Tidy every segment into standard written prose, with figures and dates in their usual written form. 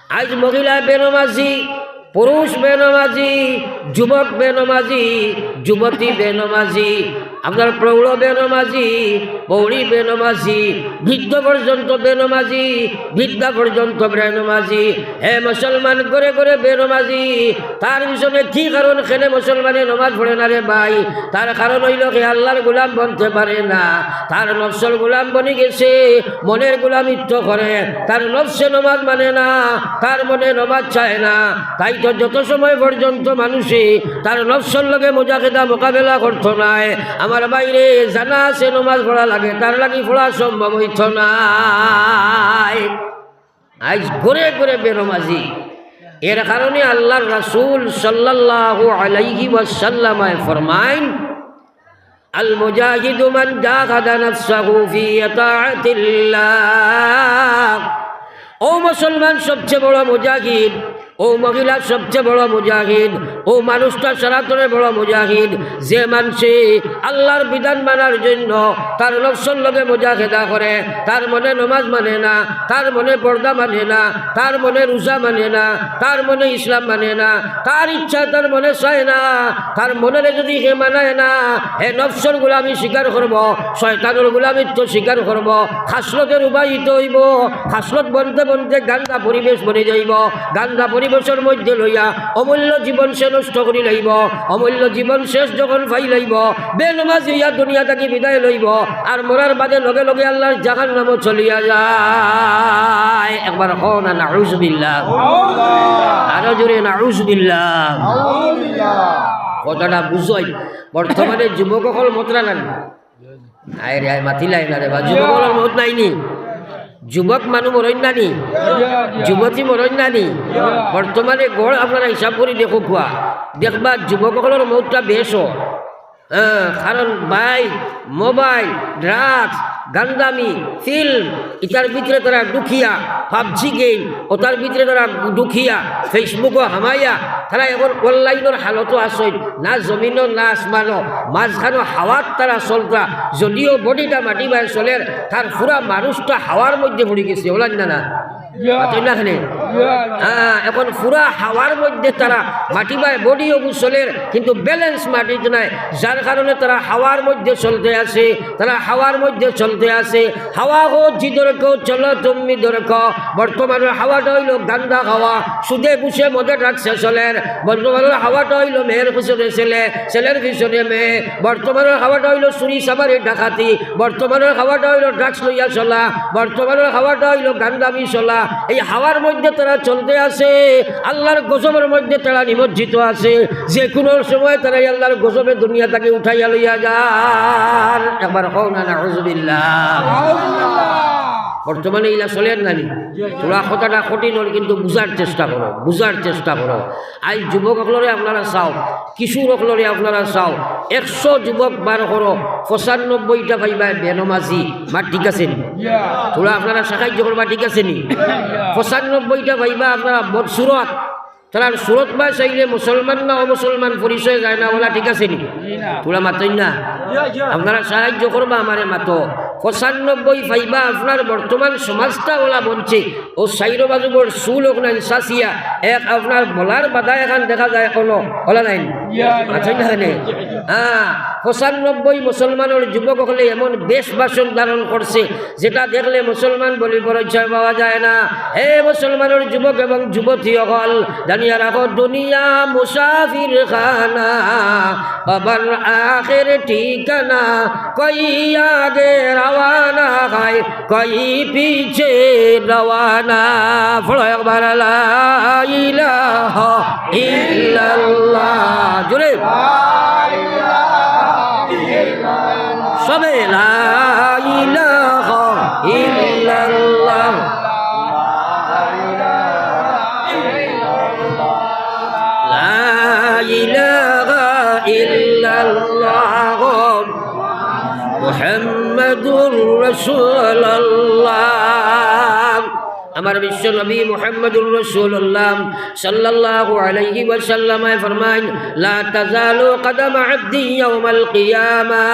আজ মহিলা বেনমাজি, পুরুষ বেনমাজি, যুবক বেনমাজি, যুবতী বেনমাজি, আপনার প্রৌঢ় বেনমাজি, পৌড়ি বেনমাজি, বৃদ্ধ পর্যন্ত বেনমাজি, বৃদ্ধা পর্যন্ত বেনমাজি। হে মুসলমান, করে করে বেনমাজি। তার পিছনে কি কারণ খেলে মুসলমানে নমাজ পড়ে না রে ভাই? তার কারণ হইল কি আল্লাহর গোলাম বনতে পারে না, তার নফসের গোলাম বনে গেছে, মনের গোলামিত্ব করে, তার নফসে নমাজ মানে না, তার মনে নমাজ চায় না। তাই তো যত সময় পর্যন্ত মানুষে তার নফসের লগে মুজাহিদা মোকাবেলা করতো নাই, আমার বাইরে জানা আছে নমাজ পড়া লাগে, তার লাগি পড়া সম্ভব হইত নাই। আজ ঘুরে ঘুরে বেনমাজি। এর কারণে আল্লাহর রাসূল সাল্লাল্লাহু আলাইহি ওয়াসাল্লাম ফরমায়, আল মুজাহিদু মান জাহাদা নাফসাহু ফি তাআতিল্লাহ। ও মুসলমান, সবচেয়ে বড় মুজাহিদ, ও মহিলা সবচেয়ে বড় মুজাহিদ, ও মানুষটা সনাতনে বড় মুজাহিদ, যে মানুষে আল্লাহর বিধান মানার জন্য তার নফসের লগে মুজাহিদা করে, তার মনে নমাজ মানে না, তার মনে পর্দা মানে না, তার মনে রোজা মানে না, তার মনে ইসলাম মানে না, তার ইচ্ছা তার মনে চায় না, তার মনে যদি হে মানায় না, হে নফসের গোলামি স্বীকার করব, শয়তানের গোলামিত্ব স্বীকার করব, খাসলতের উপায়িত হইব, খাসলত বনতে বনতে গান্দা পরিবেশ বনে যাইব, গান্দা পরিবেশের মধ্যে লইয়া অমূল্য জীবন সে নষ্ট করি লইব, অমূল্য জীবন শেষ যখন ফাই লইব, বেনমাজ হইয়া দুনিয়া থেকে বিদায় লইব, আর মরার বাদে লগে লগে আল্লাহর জাহান্নামও চলিয়া যায়। একবার হো না নাউযুবিল্লাহ, আরো জোরে নাউযুবিল্লাহ। কথাটা বুঝই। বর্তমানে যুবকসকল মতরা নানি, আয় রে আয় মাতিলাই না রে বা, যুবকসকল মত নাইনি, যুবক মানুষ মরণ নানি, যুবতী মরণ নানি। বর্তমানে গড় আপনারা হিসাব করে দেখো খোয়া, দেখবা যুবকসকলের মতটা বেশ। কারণ বাইক, মোবাইল, ড্রাগস, গান্দামি, ফিল্ম, ইটার ভিতরে তারা দুখিয়া, পাবজি গেম ওটার ভিতরে তারা দুখিয়া, ফেসবুকও হামাইয়া, তারা এখন অনলাইনের হালতো আসই না, জমিনও না আসমানও, মাঝখানো হাওয়ার তারা চলতা, যদিও বডিটা মাটি বাই চলের, তার পুরা মানুষটা হাওয়ার মধ্যে পড়ে গেছে, ওলান না না এখন পুরা হাওয়ার মধ্যে তারা মাটি বাই বডি অবু চলের, কিন্তু ব্যালেন্স মাটিতে নাই, যার কারণে তারা হাওয়ার মধ্যে চলতে আসে, তারা হাওয়ার মধ্যে চলতে আসে। হাওয়া হো জিদর কেউ চলো তুমি দরক। বর্তমানের হাওয়াটা হইল গান্দা হাওয়া, সুদে বুসে মদে রাখছে চলের। বর্তমানের হাওয়াটা হইল মেয়ের পিছনে ছেলে, ছেলের পিছনে মেয়ে। বর্তমানের হাওয়াটা হইল চুরি সাবারে ডাকাতি। বর্তমানের হাওয়াটা হইল ড্রাগস লইয়া চলা। বর্তমানের হাওয়াটা হইল গান্দামি চলা। এই হাওয়ার মধ্যে তারা চলতে আসে, আল্লাহর গজবের মধ্যে তারা নিমজ্জিত আছে। যে কোনো সময় তারা আল্লাহর গজবে দুনিয়া থেকে উঠাইয়া লইয়া যান। একবার হও না নাউযুবিল্লাহ। বর্তমানে ইলা চলেন নানি, তোরা কথাটা কঠিন হল, কিন্তু বুঝার চেষ্টা করো, বুঝার চেষ্টা করো। আজ যুবকসকলরে আপনারা চাও, কিশোরসকলরে আপনারা চাও, 100 যুবক বার করো, 95টা ভাইবা বেনমাজি। বা ঠিক আছে নি? তোরা আপনারা সাহায্য করবা, ঠিক আছে নি? 95টা ভাইবা আপনারা বদসুরত, তার সুরত বা চাইলে মুসলমান না অমুসলমান পরিচয় যায় না, বলা ঠিক আছে নি? তোরা মাতই না, আপনারা সাহায্য করবা আমারে মাতো। 95 ভাইবা আপনার বর্তমান সমাজটা ওলা বলছে, ও সাইরো বাজুবর চুল ওখানে সাঁচিয়া এক আপনার বলার বাধা এখান দেখা যায়, কোনো ওলা নাই আছেন না? 95 মুসলমানের যুবক হলে এমন বেশ বাসন ধারণ করছে, যেটা দেখলে মুসলমান বলি পরিচয় পাওয়া যায় না। হে মুসলমানের যুবক এবং যুবতী হল, জানিয়া রাখো দুনিয়া মুসাফির খানা, বাবার আখের ঠিকানা, কই আগে রওয়ানা হয়, কই পিছে রওয়ানা। ফলো একবার লা ইলাহা ইল্লাল্লাহ, জোরে সবে লা ইলাহা ইল্লাল্লাহ। লা ইলাহা ইল্লাল্লাহ মুহাম্মাদুর রাসূলুল্লাহ। আমার বিশ্ব নবী মুহাম্মদুর রাসূলুল্লাহ সাল্লাল্লাহু আলাইহি ওয়াসাল্লাম ফরমায় লা তাজালু কদম আবদি ইয়াউমাল কিয়ামা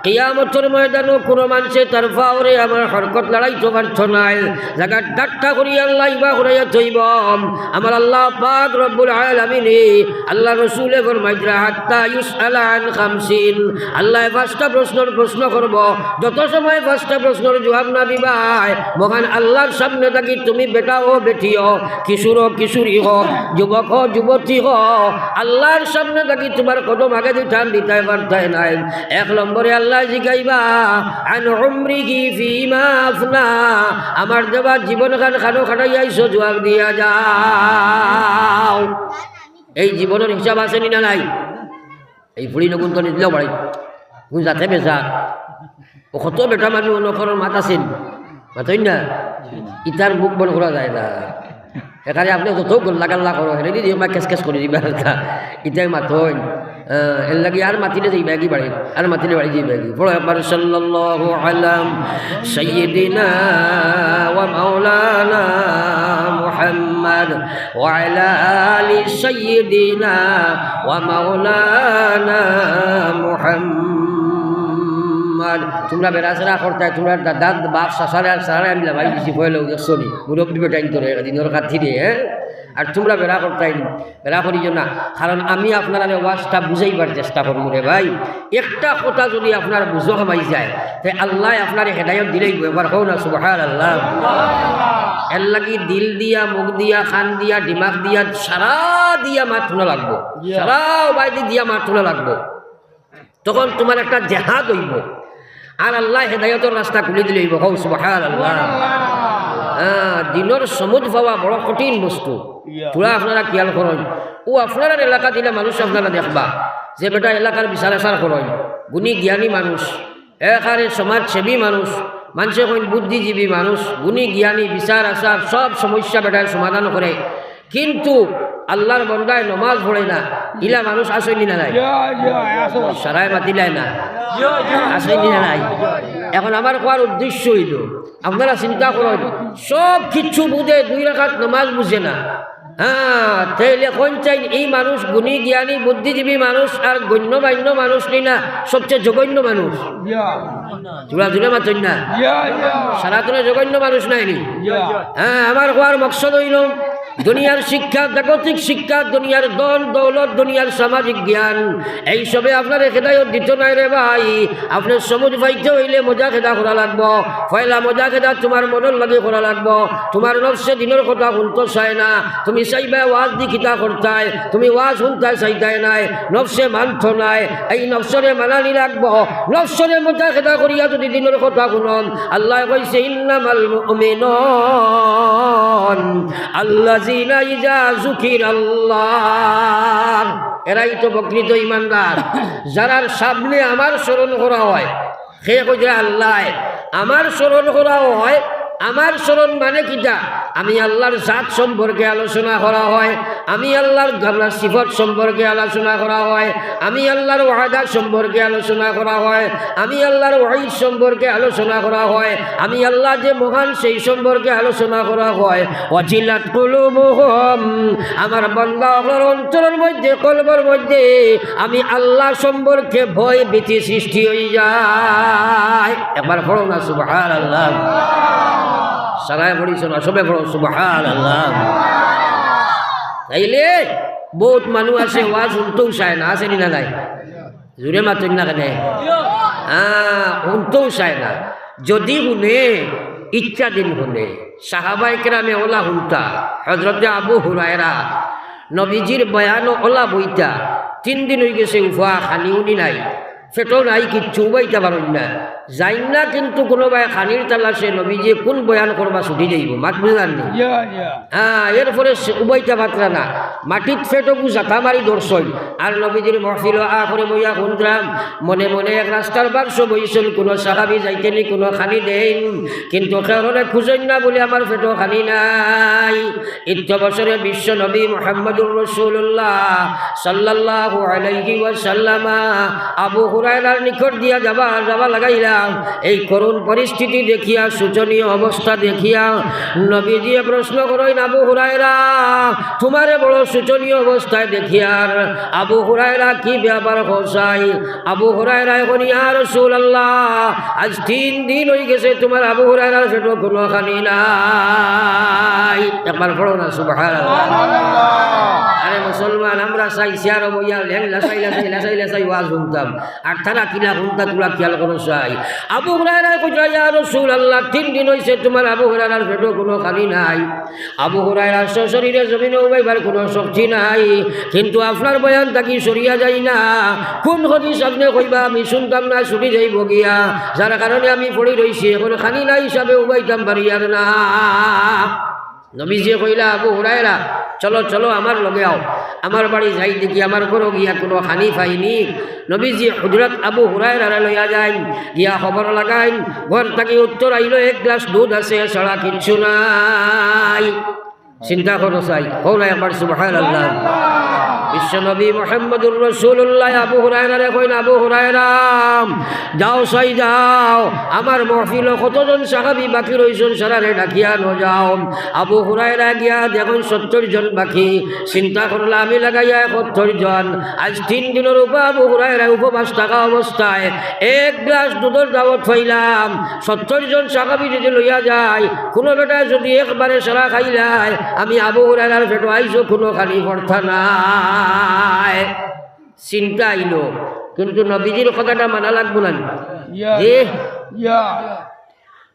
কিয়ামতের ময়দানে কোনো মানুষে তার ফাওরে আমার হরকত লড়াইতে পারছ নাই জায়গা ডাক্কা করি আল্লাহ ইবা করাইয়া থইব আমার আল্লাহ পাক রব্বুল আলামিন আল্লাহ রাসূলে ফরমাইরা হাত্তা ইউসআলা আন খামসিন আল্লাহ পাঁচটা প্রশ্নের প্রশ্ন করব যত সময় পাঁচটা প্রশ্নের জবাব না দিবাই মহান আল্লাহর সামনে থাকি তুমি বেটা হো বেটি হো কিশোর হো কিশোরী হো যুবক হো যুবতী হো আল্লাহর সামনে থাকি তোমার কদম আগে দিঠান দিতে পারতাই নাই এক নম্বরে আল্লাহ জিগাইবা আন উমরিহি ফিমা আফনা আমার দেবা জীবন খান খানো খাটাইয়াইছো জবাব দিয়া যাও এই জীবনের হিসাব আছে নি না নাই এই ফুড়ি নগুন তো নিদিলেও পারে কোন যাতে বেচা ও কত বেটা মানুষ নখরের মাত আছেন মাতই না ইটার মুখ বন্ধ করা যায় না এখানে আপনি যত গোল্লা গাল্লা করো হেরে দিদি আমার কেস কেস করে দিবা ইটাই মাতই এর লাগে আর মাতিলে যাই ব্যাগি বাড়ি আর মাতিলে বাড়ি যাই ব্যাগি পড়ো একবার সাল্লাল্লাহু আলাম সাইয়্যিদিনা ওয়া মাওলানা মুহাম্মদ ওয়া আলা আলি সাইয়্যিদিনা ওয়া মাওলানা মুহাম্মদ তোমরা বেড়াচেরা করতে তোমরা দাদ বাপ সাসারে আর সারারে আমি ভাই দিছি ভয় দেখছো নি মুরব্বী বেটাইন তোর দিনের কাঠি রে হ্যাঁ আর তোমরা বেড়া করতাই বেড়া করিও না কারণ আমি আপনারা ওয়াজটা বুঝাইবার চেষ্টা করবো রে ভাই একটা কথা যদি আপনার বুঝো কমাই যায় তাই আল্লাহ আপনার হেদায়ত দিলেই এবার হোক না সুবহানাল্লাহ এর লাগি দিল দিয়া মুখ দিয়া খান দিয়া দিমাগ দিয়া সারা দিয়া মাত শোনা লাগবো সারা বাইদি দিয়া মাত শোনা লাগবো তখন তোমার একটা জেহাদ হইব আর আল্লাহ হেদায়তের রাস্তা খুলে দিলেই হোক সুবহানাল্লাহ দিনের সমুদ পাওয়া বড় কঠিন বস্তু তোরা আপনারা খেয়াল করেন ও আপনার এলাকা দিলে মানুষ আপনারা দেখবা যে বেটা এলাকার বিচার আচার করেন গুণী জ্ঞানী মানুষ একারে সমাজসেবী মানুষ মানুষের কইন বুদ্ধিজীবী মানুষ গুণী জ্ঞানী বিচার আচার সব সমস্যা বেটার সমাধান করে কিন্তু আল্লাহর বন্দায় নমাজ পড়ে না ইলা মানুষ আসেনি না নাই সারাই মাতিলাই না আসেনি না নাই এখন আমার কোয়ার উদ্দেশ্য হইল আপনারা চিন্তা করেন সব কিছু বুঝে 2 রাকাত নামাজ বুঝে না হ্যাঁ তাইলে কোন চাই এই মানুষ গুণী জ্ঞানী বুদ্ধিজীবী মানুষ আর গণ্যমান্য মানুষ নেই না সবচেয়ে জঘন্য মানুষ জোড়া জোড়া মাত্র না সারাতনে জঘন্য মানুষ নাইনি হ্যাঁ আমার কোয়ার মকসদ হইল দুনিয়ার শিক্ষা জাগতিক শিক্ষা দুনিয়ার দন দৌলত দুনিয়ার সামাজিক জ্ঞান এইসবে আপনার হেদায়ত দিত নাই রে ভাই আপনার সমুজ পাইতে হইলে মজা খেদা করা লাগবো পয়লা মজা খেদা তোমার মনের লাগে করা লাগবো তোমার নফসে দিনের কথা শুনতে চায় না তুমি চাইবে ওয়াজ দি খিতা করতাই তুমি ওয়াজ শুনতাই চাইতাই নাই নফসে মানত নাই এই নফসরে মানানি লাগবো নফসরে মজা খেদা করিয়া যদি দিনের কথা শুনন আল্লাহ কইছে ইন্নামাল মুমিনুন আল্লাহ এরাই তো প্রকৃত ইমানদার যারার সামনে আমার স্মরণ করা হয় সে কইছে আল্লাহ আমার স্মরণ করা হয় আমার স্মরণ মানে কিটা আমি আল্লাহর জাত সম্পর্কে আলোচনা করা হয় আমি আল্লাহর সিফত সম্পর্কে আলোচনা করা হয় আমি আল্লাহর ওয়াদা সম্পর্কে আলোচনা করা হয় আমি আল্লাহর ওয়াইদ সম্পর্কে আলোচনা করা হয় আমি আল্লাহ যে মহান সেই সম্পর্কে আলোচনা করা হয় ওয়াজিলাত কুলুবুহুম আমার বান্দা অন্তরের মধ্যে কলবের মধ্যে আমি আল্লাহ সম্পর্কে ভয় ভীতি সৃষ্টি হয়ে যায় একবার পড়ো না সুবহানাল্লাহ সারায় পড়িস না সবে পড়ো সুবহানাল্লাহ তাইলে বহুত মানুষ আছে ওয়াজ শুনতেও চায় না আসেনি না নাই জোরে মাতেন না কেন শুনতেও চায় না যদি শুনে ইচ্ছা দিন শুনে সাহাবায়ে কেরামে ওলা শুনতা হযরতে আবু হুরায়রা নবীজির বয়ান ওলা বইতা 3 দিন হয়ে গেছে উফা খালি উনি নাই ফেটো নাই কিচ্ছু বইতে পারেন না যাই না কিন্তু কোনোবাই খানির তালাশে নবীজি কোন বয়ান করবা ছুটি যাইব মাত বুঝাননি হ্যাঁ এরপরে উবাইটা পাত্রা না মাটিত ফেটকু জাতা মারি দর্শন আর নবীজির মহফিল করে বইয়া শুনতাম মনে মনে এক রাস্তার বাক্স বইছিল কোনো সাহাবি যাইতেনি কোনো খানি দেন কিন্তু কারণে খুঁজেন না বলে আমার ফেটো খানি নাই বছরে বিশ্ব নবী মুহাম্মদুর রাসূলুল্লাহ সাল্লাল্লাহু আলাইহি ওয়াসাল্লাম আবু হুরায়রার নিকট দিয়া যাবা লাগাইলাম। এই করুণ পরিস্থিতি দেখিয়া, শোচনীয় অবস্থা দেখিয়া নবীজি প্রশ্ন করেন, আবু হুরায়রা তোমারে বড় শোচনীয় অবস্থায় দেখিয়ার আবু হুরায়রা কি ব্যাপার হোসাই? আবু হুরায়রা এখন ইয়া রাসূলুল্লাহ আজ 3 দিন হয়ে গেছে তোমার আবু হুরায়রার পেটে কোনো খানি নাই। একবার পড়ো না সুবহানাল্লাহ। আরে মুসলমান, আমরা চাই সিয়ার বইয়া লাসাই ওয়াজ শুনতাম, আর তারা কিনা শুনতা তোলা খেয়াল করো চাই। আবু হুরায়রা কইরা ইয়া রাসূলুল্লাহ 3 দিন হইছে তোমার আবু হুরায়রার পেটে কোনো খানি নাই। আবু হুরায়রা শরীরে জমিনে উবাইবার কোনো শক্তি নাই, কিন্তু আপনার বয়ান তাকি সরিয়া যায় না। কোন হদিস আপনি কইবা আমি শুনতাম না, ছুটি যাইব গিয়া, যার কারণে আমি পড়ে রইছি, এখন খানি নাই হিসাবে উবাইতাম পারি আর না। নবীজি কইলা, আবু হুরায়রা চলো চলো আমার লগে আও, আমার বাড়ি যাই দেখি আমার ঘরও গিয়া কোনো খানি পাইনি। নবীজি হুজরত আবু হুরায়রা লইয়া যাই, গিয়া খবর লাগাইন, ঘর থাকি উত্তর আইলো 1 গ্লাস দুধ আছে, ছাড়া কিচ্ছু নাই। চিন্তা করো চাই, হোক না একবার সুবহানাল্লাহ। বিশ্বনবী মুহাম্মদুর রাসূলুল্লাহ আবু হুরায়রারে কইন, আবু হুরায়রা যাও চাই যাও, আমার মহফিল কতজন সাহাবী বাকি রইছেন সারারে ডাকিয়া ন যাও। আবু হুরায়রা গিয়া দেখুন 70 জন বাকি। চিন্তা করলা আমি লাগাইয়া 71 জন। আজ 3 দিনের উপর আবু হুরায়রা উপবাস থাকা অবস্থায় 1 গ্লাস দুধের দাওয়াত পাইলাম। 70 জন সাহাবী যদি লইয়া যায়, কোনো বেটা যদি একবারে সারা খাইলায়, আমি আবু হুরায়রার পেটে আইছো কোনো খালি পড়তা নাই। চিন্তা আইল, কিন্তু নবীজির কথাটা মানা লাগবো না যে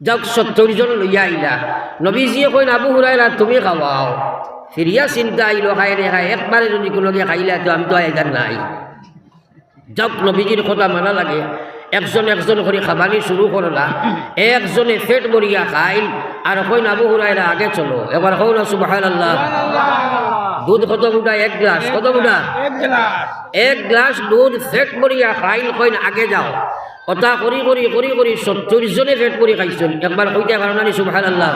যাক 70 জন লইয়া আইলা। নবীজিয়ে কইন, আবু হুরায়রা তুমি খাওয়াও। ফিরিয়া চিন্তা আইল, খাই রে খাই, একবারে যদি কোনোকে খাইলা তো আমি তো আইতার নাই। যাক নবীজির কথা মানা লাগে। একজন করে খাবানি শুরু করলা, একজনে পেট ভরিয়া খাইল, আর কইন আবু হুরায়রা আগে চলো। এবার হও না সুবহানাল্লাহ। দুধ কত ফুটা? 1 গ্লাস। কত ফুটা? 1 গ্লাস দুধ পেট ভরিয়া খাইল, কইন আগে যাও। কথা করি 70 জনে পেট ভরি খাইছেন। একবার কইতে পারো না সুবহানাল্লাহ।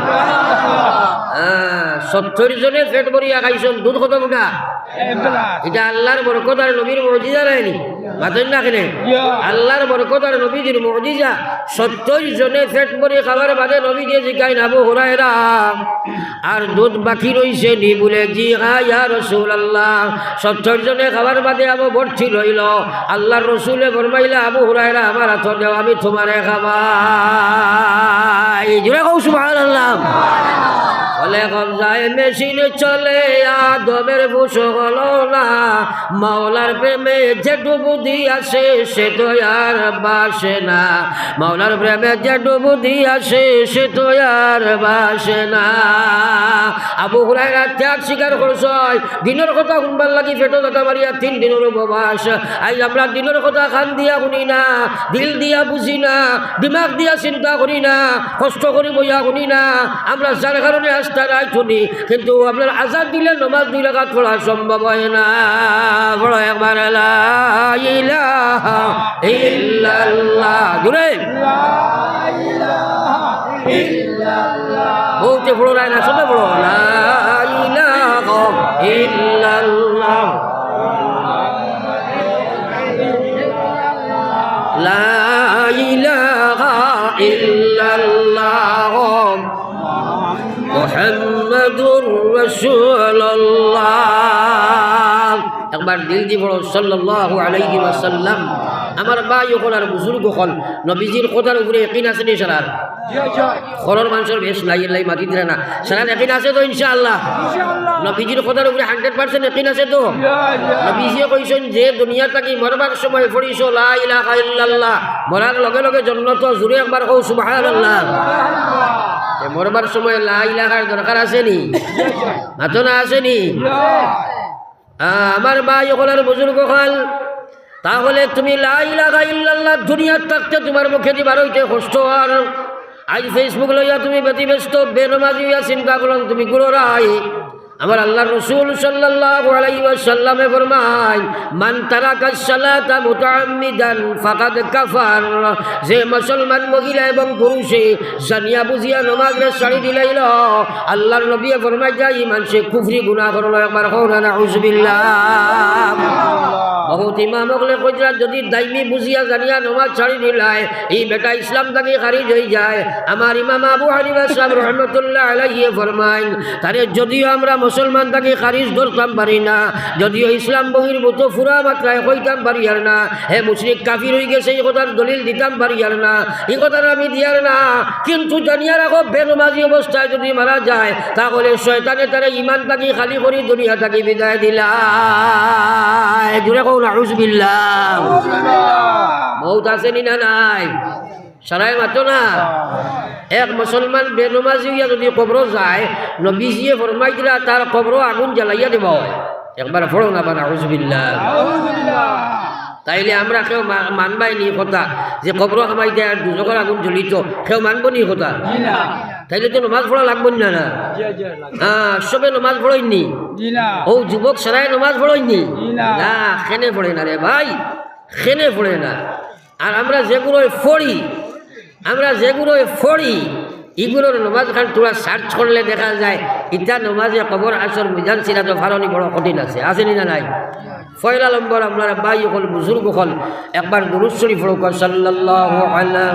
70 জনে পেট ভরিয়া খাইছেন। দুধ কত ফুটা? 1 গ্লাস। এটা আল্লাহর বরকত আর নবীর মুজিজা নাইনি? মাতেন না কেন? আল্লাহর বরকত আর নবীজির মুজিজা। 70 জনে পেট ভরি খাবার বাদে নবীজি জিজ্ঞাসা, আবু হুরায়রা আর দুধ বাকি রইছে নি? বলে জি হ্যাঁ ইয়া রাসূলুল্লাহ। 70 জনে খাবার বাদে আবু ভর্তি রইল। আল্লাহর রাসূলে ফরমাইলা, আবু হুরায়রা আমার হাত দেও, আমি তোমারে খাবাই। জোরে কও সুবহানাল্লাহ। বলে কবজায় মেশিন চলে, আদমের ফুস হলো না, মাওলার প্রেমে যেটু বুদ্ধি আসে সে তো আর বাসে না। মাওলার প্রেমে যেটু বুদ্ধি আসে সে তো আর বাসে না। আবু হুরায়রা ত্যাগ স্বীকার করছ, দিনের কথা শুনবার লাগি পেটো কথা মারিয়া 3 দিনের উপবাস। আজ আমরা দিনের কথা খান দিয়া শুনি না, দিল দিয়া বুঝি না, দিমাগ দিয়া চিন্তা করি না, কষ্ট করি বইয়া শুনি না। আমরা যার কারণে আস্থা রায় শুনি, কিন্তু আপনার আজাদ দিলে নমাজ 2 রাকাত পড়া সম্ভব হয় না। বড় একবার লা ইলাহা ইল্লাল্লাহ, জোরে বলতে পড়ো না, সবে পড়ো লা ইলাহা ইল্লাল্লাহ, লা ইলাহা ইল্লাল্লাহ মুহাম্মাদুর রাসূলুল্লাহ। একবার দিল দি পড়ো সাল্লাল্লাহু আলাইহি ওয়াসাল্লাম। আমার ভাই হল আর বুজুর্গ হল, নবীজির কথার উপরে ইয়াকিন আছে নি সারার? ঘরের মানুষের বেশ লাই মাতি দিলে না, সারার ইয়াকিন আছে তো ইনশাআল্লাহ? নবীজির কথার উপরে 100% ইয়াকিন আছে তো? নবীজিয়ে কইছেন যে দুনিয়া থাকি মরবার সময় পড়িছ লা ইলাহা ইল্লাল্লাহ, মরার লগে লগে জান্নাত। জোরে একবার কও সুবহানাল্লাহ। মরবার সময় লা ইলাহার দরকার আছে নি? মাতো না আছে নি? আমার ভাই হলার বুজুর্গ হল, তাহলে তুমি লা ইলাহা ইল্লাল্লাহ দুনিয়ার থাকতে তোমার মুখে দিবার হইতে কষ্ট। আর আজ ফেসবুক লইয়া তুমি ব্যতিব্যস্ত বেনমাজি হইয়া চিন্তা করলাম তুমি গুণরাই। আমার আল্লাহ রসুল সাল্লাল্লাহু আলাইহি ওয়াসাল্লামে ফরমায় মান তারাকাস সালাতা মুতাআম্মিদান ফাকাদ কাফার, যে মুসলমান মহিলা এবং পুরুষে জানিয়া বুঝিয়া নামাজে ছাড়ি দিলাইল আল্লাহর নবী ফরমায় যায় ইমান সে কুফরি গুনাহ করলো। একবার কওনা নাউযুবিল্লাহ। বহুত ইমাম হলে কইরা যদি দাইমি বুঝিয়া জানিয়া নামাজ ছাড়ি দিলায় এই বেটা ইসলাম থেকে খারিজ হয়ে যায়। আমার ইমাম আবু হানিফা সাহেব রহমতুল্লাহ আলাইহি ফরমায় তারে যদিও আমরা মুসলমান তাকে খারিজ ধরতাম পারি না, যদিও ইসলাম বহির্ভূত ফুরা মাত্রায় কইতাম পারি আর না, হে মুশরিক কাফির হয়ে গেছে এই কথার দলিল দিতাম পারি আর না, এই কথাটা আমি দিয়ার না, কিন্তু জানিয়া রাখো বেনমাজি অবস্থায় যদি মারা যায় তাহলে শয়তানে তারা ইমান তাকে খালি করে দুনিয়া তাকে বিদায় দিলায়। জুড়ে কও নাউযুবিল্লাহ। বহুত আছে নি না নাই? সারাই মাতো না। এক মুসলমান বেনমাজি হইয়া যদি কবর যায় নবীজিয়ে ফরমাই দিলা তার কবর আগুন জ্বালাইয়া দেব হয়। একবার পড়ো না বা নাউযুবিল্লাহ। তাইলে আমরা কেউ মানবাই নি কথা যে কবর খামাই দেয় দুজকের আগুন জ্বলিত, কেউ মানব নি কথা? তাইলে তো নমাজ পড়া লাগবো না না? হ্যাঁ, সবে নমাজ পড়েননি? ও যুবক সারাই নমাজ পড়েননি? না, খেনে পড়ে না রে ভাই, খেনে পড়ে না। আর আমরা যেগুলোই পড়ি এগুলোর নমাজ খান তোরা সার্চ করলে দেখা যায় ইটা নমাজে কবর আসর মিজান ছিলা তো ফারণি বড় কঠিন আছে নি না নাই? পয়লা নম্বর আপনারা ভাই হল বুজুর্গ হল একবার দুরূদ শরীফ পড়ো সাল্লাল্লাহু আলা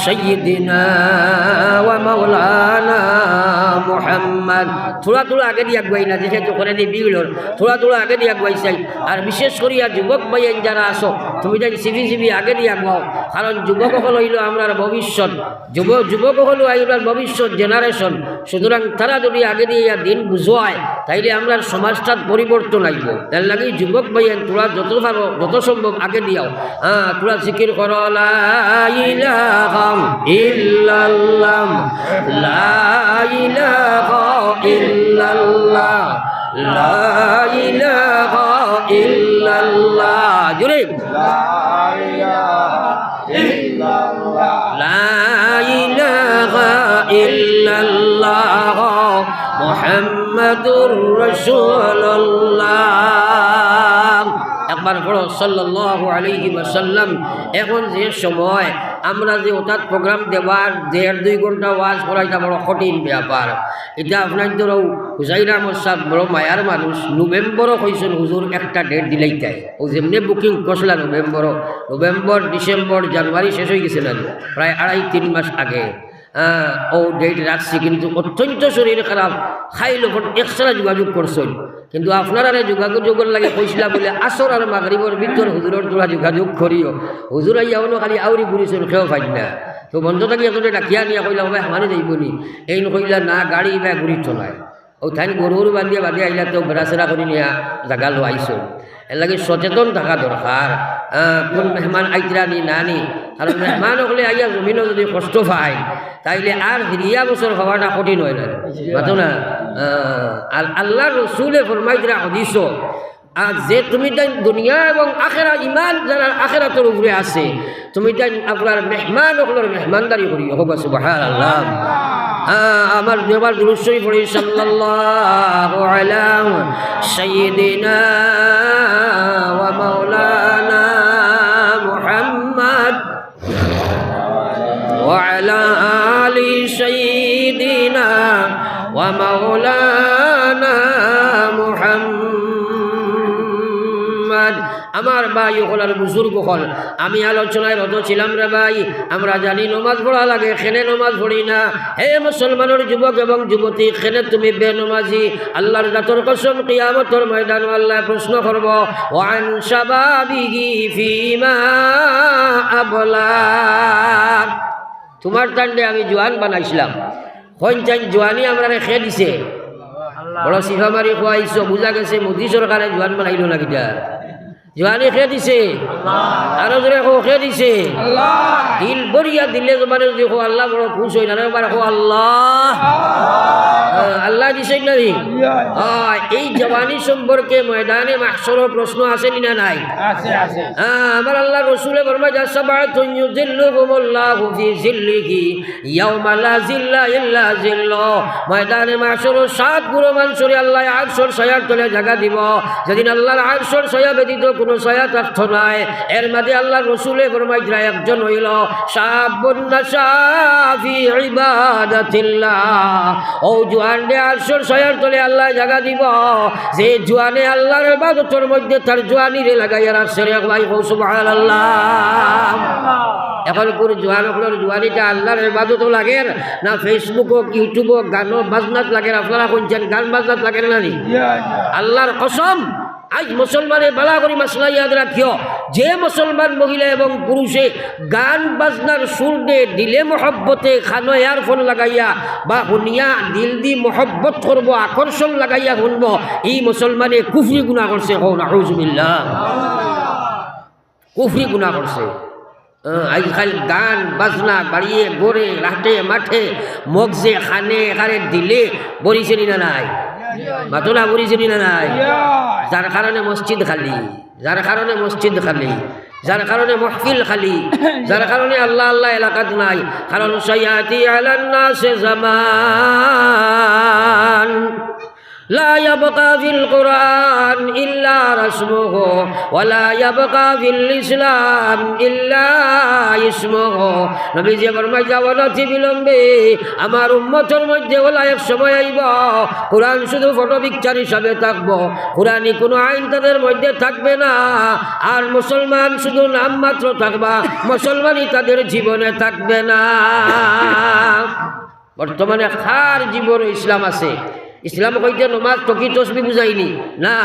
সাইয়্যিদিনা ওয়া মাওলানা মুহাম্মদ। থোড়া আগে দিয়ে আগুয়াই না, যেহেতু করে দিয়ে বিগড়র থোড়া আগে দিয়ে আগুয়াই চাই। আর বিশেষ করিয়া যুবক ভাইয়েন যারা আসো তুমি যাই সিবি আগে দিয়ে আগুয়াও, কারণ যুবক হল হইল আমরার ভবিষ্যৎ, যুবক হল আমরা ভবিষ্যৎ জেনারেশন। সুতরাং তারা যদি আগে দিয়ে দিন বুঝোয় তাইলে আমরা সমাজটার পরিবর্তন আইব। তার লাগে যুবক ভাইয়েন তোরা যত পারো যত সম্ভব আগে দিয়াও। হ্যাঁ, তোরা জিকির করো লা ইলাহা ইল্লাল্লাহ, লা ইলাহা ইল্লাল্লাহ, লা ইলাহা ইল্লাল্লাহ। জোরে লা ইলাহা ইল্লাল্লাহ, লা ইলাহা ইল্লাল্লাহ মুহাম্মাদুর রাসূলুল্লাহ। একবার পড়ো সাল্লাল্লাহু আলাইহি ওয়াসাল্লাম। এখন যে সময় আমরা যে ওটার প্রোগ্রাম দেওয়ার 1.5-2 ঘন্টা ওয়াজ করাইটা বড় কঠিন ব্যাপার। এটা আপনার ধরো হুসাইন আহমদ সাহেব বড় মায়ার মানুষ, নভেম্বরও কইছেন হুজুর একটা ডেট দিলেই তাই। ও যেমনি বুকিং করছিল নভেম্বর ডিসেম্বর জানুয়ারি শেষ হয়ে গেছে না, প্রায় 2.5-3 মাস আগে। ও ডেট রাখছি, কিন্তু অত্যন্ত শরীর খারাপ, খাইল এক্সট্রা যোগাযোগ করছেন। কিন্তু আপনারা যোগাযোগের লাগে কইসলা বলে আসর আর মাগরিবর ভিতর হুজুরের তোরা যোগাযোগ করিও। হুজুর আইয়াও খালি আউরি ঘুরিছেন, খেয়েও পাই না। তো বন্ধ থাকি এতটা ডাকিয়া নিয়ে কইলা ভাই আমারে যাইবনি, এই নকইলা না গাড়ি বা ঘুরি চলায়। ও ঠাইন গরুর বান্ধিয়া আইলা তো বেড়াচেরা করে নিয়ে জাগা লো আইসো। এর লাগে সচেতন থাকা দরকার। কোন মেহমান আইতরা নি না নি, কারণ মেহমান হলে আইয়া জমিনও যদি কষ্ট পায় তাইলে আর হিরিয়া বছর হওয়াটা কঠিন হয় না, মাতো না? আর আল্লাহ রসুলে ফরমাইতরা হদিস আর যে তুমি তাই দুনিয়া এবং আখেরা ইমান যারা আখেরাতের উপরে আছে তুমি তাই আপনার মেহমান ওগুলোর মেহমানদারি করি হোক। সুবহানাল্লাহ। আমার দুবার দুরূদ শরীফ পড়ি সাল্লাল্লাহু আলা সাইয়্যিদিনা ওয়া মাওলানা মুহাম্মদ ওয়া আলা আলি সাইয়্যিদিনা ওয়া মাওলানা মুহাম্মদ। আমার ভাই হল আর বুজুর্গ হল, আমি আলোচনায় রত ছিলাম রে ভাই। আমরা জানি নমাজ পড়া লাগে, খেনে নমাজ পড়ি না। হে মুসলমানের যুবক এবং যুবতী, খেনে তুমি বেনমাজি, আল্লাহর জাতর কসম কিয়ামতের ময়দান আল্লাহ প্রশ্ন করব ওয়ান শাবাবিহি ফিমা আবলা। তোমার টান্ডে আমি জোয়ান বানাইছিলাম, কইন জোয়ানি আমরা রেখে দিছে, বড় সিফা মারি খোয়াইছো, বুঝা গেছে মোদী সরকারে জোয়ান বানাইল না কিটা। জোয়ানি খেয়ে দিছে আরো জোরে খেয়ে দিছে দিল বরিয়া দিলে মানে যদি আল্লাহ বড় খুশ হই না আল্লাহ আল্লাহ দিছেন না এই জওয়ানি সম্পর্কে ময়দানে মাহশর প্রশ্ন আছে না নাই আমার আল্লাহ রসুলে ফরমায় সাবাতুন ইউযিল্লুহুমুল্লাহু ফি জিল্লিহি ইয়াওমা লা জিল্লা ইল্লা জিল্লুহ ময়দানে মাহশর সাত গুরু মানুষরে আল্লাহ আরশের ছায়ার তলে জায়গা দিব যেদিন আল্লাহর আরশের ছায়া ব্যতীত কোনো ছায়া থাকতো নাই এর মাঝে আল্লাহ রসুলে ফরমায় একজন হইল শাবুন নাশা ফি ইবাদাতিল্লাহ ও জোয়ানে আরশের ছায়ার তলে আল্লাহ জায়গা দিব যে জোয়ানে আল্লাহর ইবাদতের মধ্যে তার জোয়ানিরে লাগাইয়া রাখছে রে ভাই সুবহানাল্লাহ এখন কোন জোয়ানগুলোর জোয়ানিটা আল্লাহর ইবাদতও লাগে না ফেসবুক হোক ইউটিউব হোক গান বাজনাত লাগে আপনারা শুনছেন গান বাজনাত লাগে না আল্লাহর কসম আজ মুসলমানের বালা করি মাসলা ইয়াদ রাখিও যে মুসলমান মহিলা এবং পুরুষে গান বাজনার সুর দে দিলে মহব্বতে খানো ইয়ারফোন লাগাইয়া বা শুনিয়া দিল দি মহব্বত করবো আকর্ষণ লাগাইয়া শুনব এই মুসলমানে কুফরি গুনাহ করছে নাউজুবিল্লাহ কুফরি গুনাহ করছে আজকাল গান বাজনা বাড়িয়ে গড়ে রাতে মাঠে মগজে খানে এখানে দিলে বরিছে না নাই মাতলা বরিছে না নাই যার কারণে মসজিদ খালি যার কারণে মসজিদ খালি যার কারণে মাহফিল খালি যার কারণে আল্লাহ আল্লাহ এলাকাত নাই কারণ সায়াতি আলান নাস জামান لا يبقى في القرآن إلا رسمه ولا يبقى في الإسلام إلا اسمه নবী যে ফরমায় যাওয়ানাতি বিলম্বে আমার উম্মতের মধ্যে ওলা এক সময় আইব কোরআন শুধু ফটো পিকচার হিসাবে থাকবো কোরআনি কোনো আইন তাদের মধ্যে থাকবে না আর মুসলমান শুধু নাম মাত্র থাকবা মুসলমানই তাদের জীবনে থাকবে না বর্তমানে খার জীবন ইসলাম আছে ইসলাম কইতে নমাজ টকি তসবি বুঝাইনি না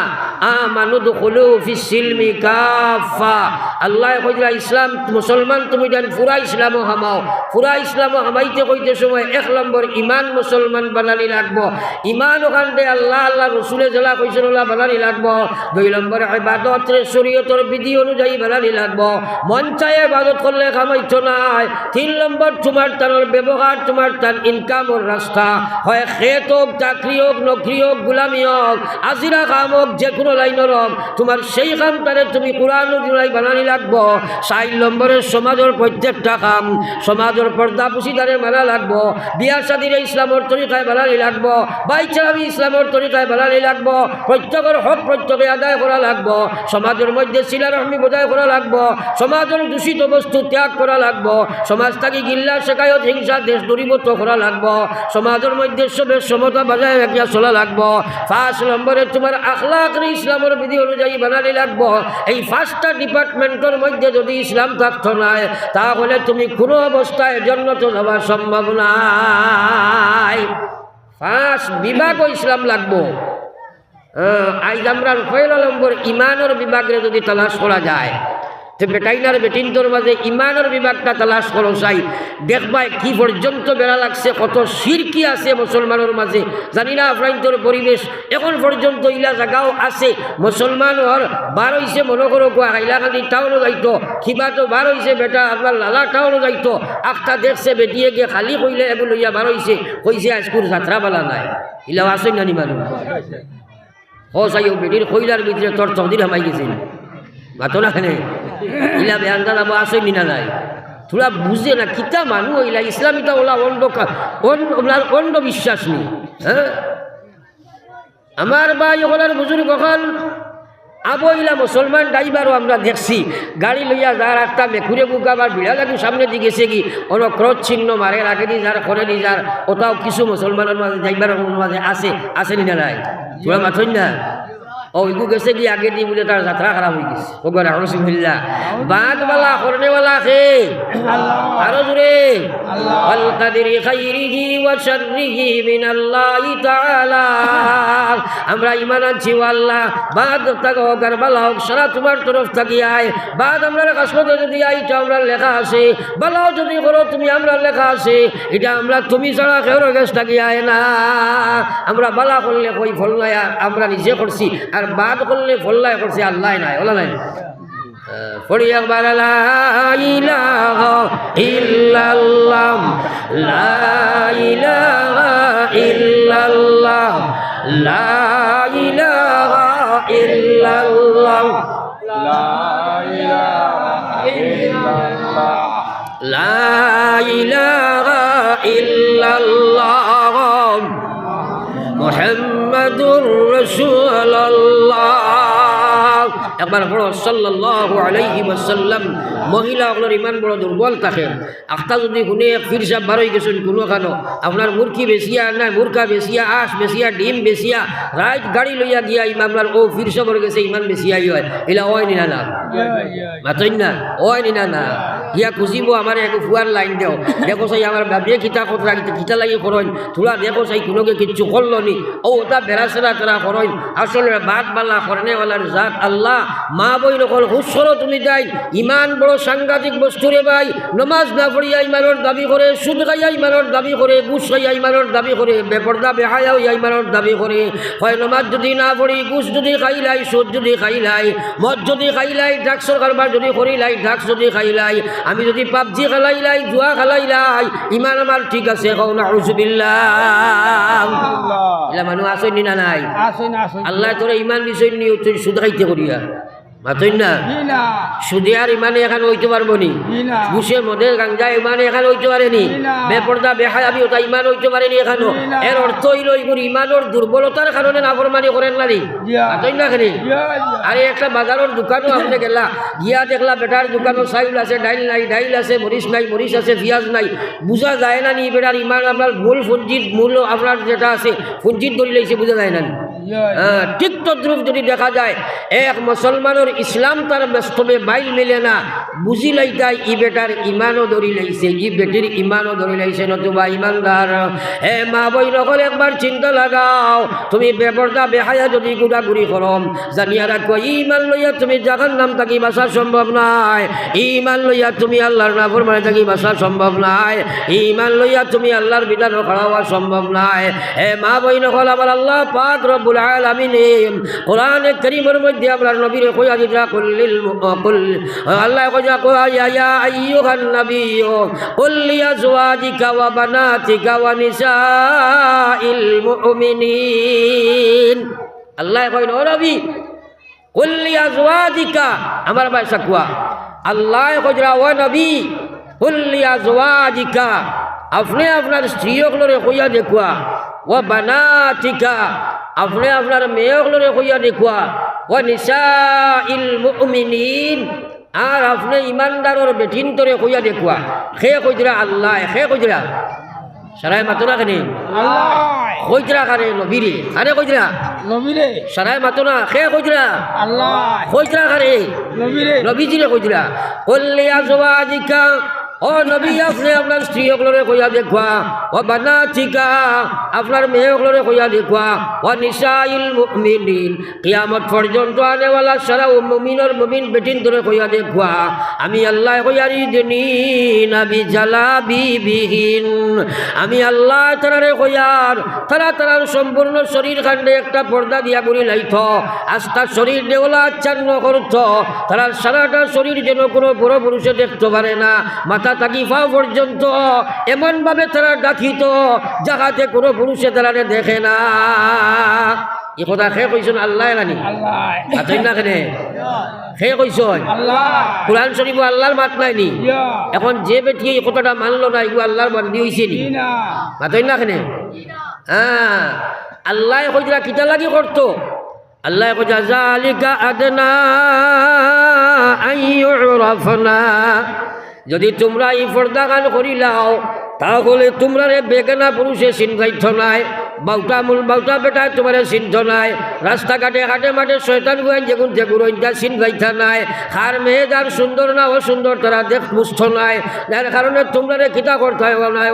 আমানু দুখুলু ফিস সিলমি কাফা আল্লাহ কইলা ইসলাম মুসলমান তুমি জান পুরা ইসলামও হামাও পুরা ইসলামও হামাইতে কইতে সময় এক নম্বর ইমান মুসলমান বানানি লাগবো ইমান ওখানে আল্লাহ আল্লাহ রসুলে জেলা কইছেন ওলা বানানি লাগবো দুই নম্বর ইবাদত শরীয়তের বিধি অনুযায়ী বানানি লাগবো মন চায় ইবাদত করলে খামাইতো নাই তিন নম্বর তোমার তার ব্যবহার তোমার তার ইনকামের রাস্তা হয় খেত হোক চাকরি হোক নকরি হোক গুলামি হোক আজিরা কাম হোক যে কোনো লাইনের হোক তোমার সেই কামটারে তুমি কোরআন অনুযায়ী বানানি লাগবো 4 নম্বরের সমাজের প্রত্যেকটা কাম সমাজের পর্দা পুশিদারে মানা লাগবো বিয়া শাদিরে ইসলামের তরিকায় বানানি লাগবো বাইচারামি ইসলামের তরিকায় বানানি লাগবো প্রত্যেকের হক প্রত্যেকে আদায় করা লাগবো সমাজের মধ্যে সিলা রহমি বজায় করা লাগবো সমাজের দূষিত বস্তু ত্যাগ করা লাগবো সমাজ থেকে গিল্লা শেখায়ত হিংসা দেশ দূরীভূত করা লাগবো সমাজের মধ্যে সবের সমতা বজায় রাখিয়া চলা লাগবো 5 নম্বরে তোমার আখলাক ইসলামের বিধি অনুযায়ী বানানি লাগবো এই 5টা ডিপার্টমেন্টের মধ্যে যদি ইসলাম থাকতো না তাহলে তুমি কোনো অবস্থায় জান্নাত যাওয়া সম্ভব নাই 5 বিভাগও ইসলাম লাগবো আজ আমরা 1 নম্বর ইমানের বিভাগে যদি তালাশ করা যায় তো বেটাইনার বেটিনটোর মাঝে ইমানের বিভাগটা তালাশ করো চাই দেখবাই কি পর্যন্ত বেড়া লাগছে কত শিরকি আছে মুসলমানের মাঝে জানি না আফরাইনটোর পরিবেশ এখন পর্যন্ত ইলা জায়গাও আছে মুসলমানের বার হইছে মনে করো হাইলাকান্দি টাউনও যাইতো কিবা তো বার হইছে বেটা আপনার লালা টাউনও যাইতো আখটা দেখছে বেটিয়ে গিয়ে খালি কইলে এগুলো লইয়া বার হইছে কইছে আজকুর যাত্রাবালা নাই ইলাও আছে নানি মানুষ ও চাইও বেটির কইলার ভিতরে তোর চৌধুরী হামাই গেছিল মাতো না খানে ইলা বেয়ানটা যাবো আসই নিনা নাই তোরা বুঝে না কিতা মানুষ ইলা ইসলামিতা ওলা অন্ধ বিশ্বাস নেই হ্যাঁ আমার ভাই ওখানে বুজুর্গ কখন আবইলা মুসলমান ড্রাইভারও আমরা দেখছি গাড়ি লইয়া যার একটা মেকুরে বুক আবার বিড়া লাগু সামনে দিয়ে গেছে কি অনেক ক্রোধ চিহ্ন মারে রাখে দি যার করে দি যার ওটাও কিছু মুসলমানের মাঝে ড্রাইভারের মাঝে আছে নি না নাই তোরা মাথই না ওইগু গেছে কি আগে দি বলে তার যাত্রা খারাপ হয়ে গেছে ওগর আলহামদুলিল্লাহ বাদওয়ালা করনেওয়ালা কে আরো জোরে আল কাদরি খাইরিহি ওয়া শাররিহি মিনাল্লাহি তাআলা আমরা ঈমান আনছি আল্লাহ বাদ তাকো গরবালা হোক সারা তোমার তরফ থেকে আয় বাদ আমরা কাসমতে যদি আইটা আমরা লেখা আছে বালাও যদি করো তুমি আমরা লেখা আছে এটা আমরা তুমি ছাড়া কেউ কাছ থেকে আয় না আমরা বালা করলে কই ফল নাই আমরা নিজে করছি আর আর বাদ করলে ফল্লায় করছে আল্লাহ নাই ওলা নাই পড়ি একবার লা ইলাহা ইল্লাল্লাহ লা ইলাহা ইল্লাল্লাহ লা ইলাহা ইল্লাল্লাহ লা ইলাহা ইল্লাল্লাহ মুহাম্মাদুর রাসূলুল্লাহ একবার পড়ো সাল্লাল্লাহু আলাইহি ওয়াসাল্লাম। মহিলাগুলোর ইমান বড় দুর্বল থাকে। আখতা যদি শুনে ফির সাহেব বারোই গেছেন কোনো খানো আপনার মুরগি বেচিয়া না মুরগা বেচিয়া আঁশ বেচিয়া ডিম বেচিয়া রাইট গাড়ি লইয়া গিয়া ইমান আপনার ও ফির সাহেবের গেছে ইমান বেচিয়াই হয় এলা ওই নিনা না মাতইন না ওই নিনা না ইয়া খুঁজিব আমার একটু ফুয়ার লাইন দেও দেখো চাই আমার বাবিয়ে কিতা কথা কিতা লাগি করেন তোরা দেখো চাই কোনোকে কিচ্ছু করলো নি ও ওটা বেড়াচেরা তারা করেন আসলে বাদ বালা করেনেওয়ালার জাত আল্লাহ মা বই নকল হুসর তুমি যাই ইমান বড় সাংঘাতিক বস্তু রে ভাই নমাজ না পড়িয়া ইমানের দাবি করে সুদ খাইয়া ইমানের দাবি করে ঘুষ খাইয়া ইমানের দাবি করে বেপর্দা বেহায়া হইয়া ইমানের দাবি করে হয় নমাজ যদি না পড়ি ঘুষ যদি খাইলাই সুদ যদি খাইলাই মদ যদি খাইলাই ড্রাগসর কারবার যদি করিলাই ড্রাগস যদি খাইলাই আমি যদি পাবজি খেলাইলাই জুয়া খেলাইলাই ইমান আমার ঠিক আছে কও নাউজুবিল্লাহ এলা মানুষ আসেন না নাই আল্লাহ তোরা ইমান বিষয় নিয়ে তুই সুদ খাইতে করিয়া মাতইন না সুদিয়ার ইমানে এখানে হইতে পারবো নি ঘুষে মধ্যে গাঞ্জা ইমানে এখানে হইতে পারেনি বেপর্দা বেহায়াবি ওটা ইমান হইতে পারেনি এখানো এর অর্থ হইল এগুলো ইমানের দুর্বলতার কারণে নাফরমানি করেন না নি মাতইন না খালি আরে একটা বাজারের দোকানও আপনি গেলা গিয়া দেখলা বেটার দোকানও চাউল আছে ডাইল আছে মরিচ নাই মরিচ আছে পেঁয়াজ নাই বুঝা যায় না নি বেটার ইমান আপনার মূল ফঞ্জিত মূল আপনার যেটা আছে ফঞ্জিত ধরে লাইছে বুঝা যায় না ঠিক তদ্রুপ যদি দেখা যায় এক মুসলমানের ইসলাম তার বাস্তবে বাইল মিলে না বুঝি লাইতাই ই বেটার ইমানও ধরি লাইছে ই বেটির ইমানও ধরি লাইছে নতুবা ইমানদার হে মা বই নকল একবার চিন্তা লাগাও তুমি বেপর্দা বেহায়া যদি ঘুরাঘুরি করম জানিয়া রাখো ইমান লইয়া তুমি জাহান্নাম থাকি বাঁচা সম্ভব নাই ইমান লইয়া তুমি আল্লাহর নাফরমানি থাকি বাঁচা সম্ভব নাই ইমান লইয়া তুমি আল্লাহর বিধান খাড়া হওয়া সম্ভব নাই হে মা বই নকল আমার আল্লাহ পাক রব্বুল আলামিন কোরআনে কারীমের মধ্যে আপনার নবীর কইয়া দিতা কুল্লিল মুকুল আল্লাহ কইয়া ইয়া আইয়ুহান নবী কুল লিআজওয়াজিকা ওয়া বানাতিকা ওয়া নিসাইল মুমিনিন আল্লাহ কইন ও নবী কুল লিআজওয়াজিকা আমার ভাই সাকুয়া আল্লাহ কইরা ও নবী কুল লিআজওয়াজিকা আপনি আপনার স্ত্রীগুলোরে কইয়া দেখুয়া ও বানাতিকা আপনি আপনার মেয়েগুলোরে কইয়া দেখুয়া ও নিসাইল মুমিনিন আর আপনি ইমানদারের বেটিন তোরে কইয়া দেখুয়া খে কইরা আল্লাহ খে কইরা সারাই মাতো না কেনে কইরা কারে নবীরে আরে কইরা নবীরে সারাই মাতো না খে কইরা আল্লাহ কইরা কারে নবীরে নবীজিরে কইরা কুল্লি আজওয়াজিকা ও নবী আপনি আপনার স্ত্রীগুলোরে কইয়া দেখুয়া ও বানাতিকা আপনার মেয়েগুলোরে কইয়া দেখুয়া ও নিসাইল মুমিনিন কিয়ামত পর্যন্ত আনেওয়ালা সারা মুমিনের মুমিন বেটিন ধরে কইয়া দেখুয়া আমি আল্লাহ কইয়ারি দিনী নবী জালাবি বিহীন আমি আল্লাহ তারারে কইয়ার তারার সম্পূর্ণ শরীর খান্ডে একটা পর্দা দিয়া করি লাইত আস্তা শরীর দেওলা আচ্ছন্ন করত তারার সারাটা শরীর যেন কোনো বড় পুরুষে দেখতে পারে না মাথা তাকিফা পর্যন্ত এমনভাবে তারা ডাকিত যাহাতে কোনো পুরুষে তারা দেখে না এই কথা খে কইছেন আল্লাহ রানি আল্লাহ না কেনে খে কইছেন কোরআন শরীফ আল্লাহর মাত নাই নি এখন যে বেটি এই কথাটা মানলো না এগুলো আল্লাহর বান্দি হইছে নি মাতই না কেনে হ্যাঁ আল্লাহ কইরা কিতা লাগি করতো আল্লাহ কইরা জালিকা আদনা আইয়ুরাফনা যদি তোমরা এই পর্দা গান করিলাও তাহলে তোমরা বেগানা পুরুষে চিনগাইত নাই বাউটা বেটায় তোমার চিন্তা নাই রাস্তাঘাটে ঘাটে মাঠে শয়তান গুয়ান যেগুন যেগুরইনটা চিনগাইতা নাই খার মেয়ে যার সুন্দর না অসুন্দর তারা দেখ মুস্থ নাই যার কারণে তোমরা কিতা করতে হয় নাই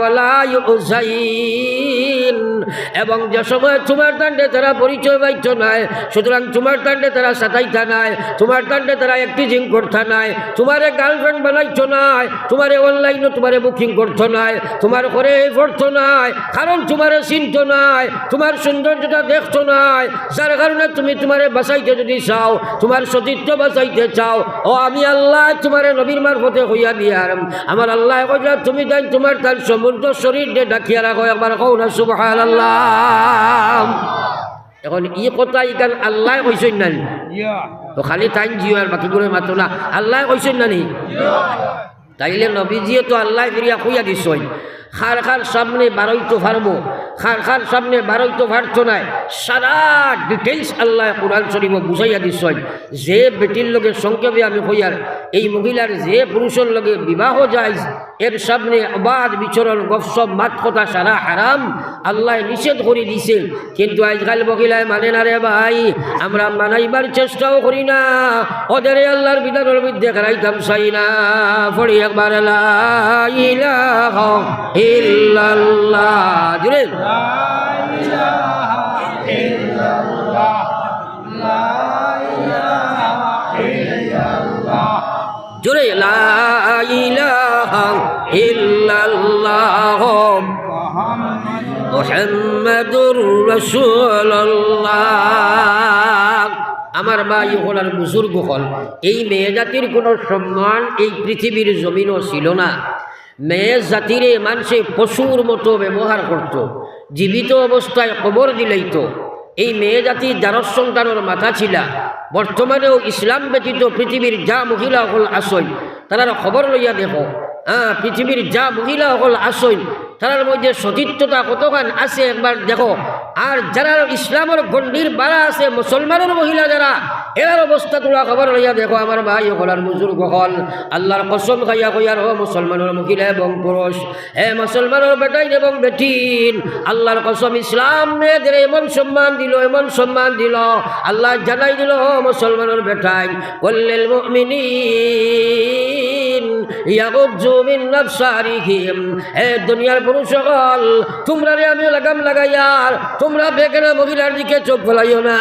এবং যে সময় তোমার তাণ্ডে তারা পরিচয় পাইত নাই সুতরাং তোমার তাণ্ডে তারা সাতাইতা নাই তোমার তাণ্ডে তারা একটিজিং করতে নাই তোমারে গার্লফ্রেন্ড বানাইত নাই তোমারে অনলাইনে তোমারে বুকিং করতো নাই তোমার ঘরে পড়তো নাই কারণ তোমারে চিনত না নাই, তোমার সৌন্দর্যটা দেখছো নাই, যার কারণে তুমি তোমারে বাঁচাইতে যদি চাও, তোমার সতীত্ব বাঁচাইতে চাও, ও আমি আল্লাহ তোমারে নবীর মারফতে হইয়া দিয়ার। আমার আল্লাহ কইলা তুমি তাই তোমার তার সমুদ্র শরীর দিয়ে ডাকিয়া রাখো, একবার কও না সুবহানাল্লাহ। এখন ই কথা ইকান আল্লাহ কইছেন না নি? তো খালি তাই জিও আর বাকিগুলো মাত্র না, আল্লাহ কইছেন না নি? তাইলে নবীজিয়ে তো আল্লাহ ফিরিয়া কইয়া দিছই, খার খার সামনে বারইতো পারবো, খার খার সামনে বারইতো পারতো নাই, সারা ডিটেলস আল্লাহ কোরআন শরীফ বুঝাইয়া দিছই। যে বেটির লগে সংক্ষেপে আমি কইয়ার, এই মহিলার যে পুরুষের লগে বিবাহ যায় এর সামনে অবাধ বিচরণ গপসপ মাত কথা সারা হারাম, আল্লাহ নিষেধ করে দিছে। কিন্তু আজকাল মহিলায় মানে না রে ভাই, আমরা মানাইবার চেষ্টাও করি না, ওদের আল্লাহর বিধানের মধ্যে খারাইতাম চাই না। পড়ি একবার লা ইলাহা ইল্লাল্লাহ, জুড়ে জোরে লা ইলাহা ইল্লাল্লাহ মুহাম্মাদুর রাসূলুল্লাহ। আমার ভাই হলার বুজুর্গ হল, এই মেয়ে জাতির কোনো সম্মান এই পৃথিবীর জমিনও ছিল না। মেয়ে জাতিরে মানুষে পশুর মতো ব্যবহার করত, জীবিত অবস্থায় কবর দিলেইত। এই মেয়ে জাতি দ্বারস সন্তানের মাথা ছিলা। বর্তমানেও ইসলাম ব্যতীত পৃথিবীর যা মহিলা হল আসই, তারা খবর লইয়া দেখো, পৃথিবীর যা মহিলা হল আসই তার মধ্যে সতীত্বতা কতখান আছে একবার দেখো। আর যারা ইসলামের গণ্ডির বাড়া আছে মুসলমানের মহিলা যারা, এর অবস্থা তোলা খবর লইয়া দেখো। আমার ভাই হলার বুজুর্গ হল, আল্লাহর কসম খাইয়া কইয়ার ও মুসলমানের মহিলা এবং পুরুষ, হে মুসলমানের বেটাইন এবং বেটিন, আল্লাহর কসম ইসলাম মেয়েদের এমন সম্মান দিল, এমন সম্মান দিল, আল্লাহ জানাই দিল ও মুসলমানের বেটাইন, কুল্লিল মুমিনিন ইয়াগুযু মিন আবসারিহিম, হে দুনিয়ার পুরুষ সকল, তোমরা রে আমি লাগাম লাগাইয়ার, তোমরা বেগানা মহিলার দিকে চোখ ফেলাইও না,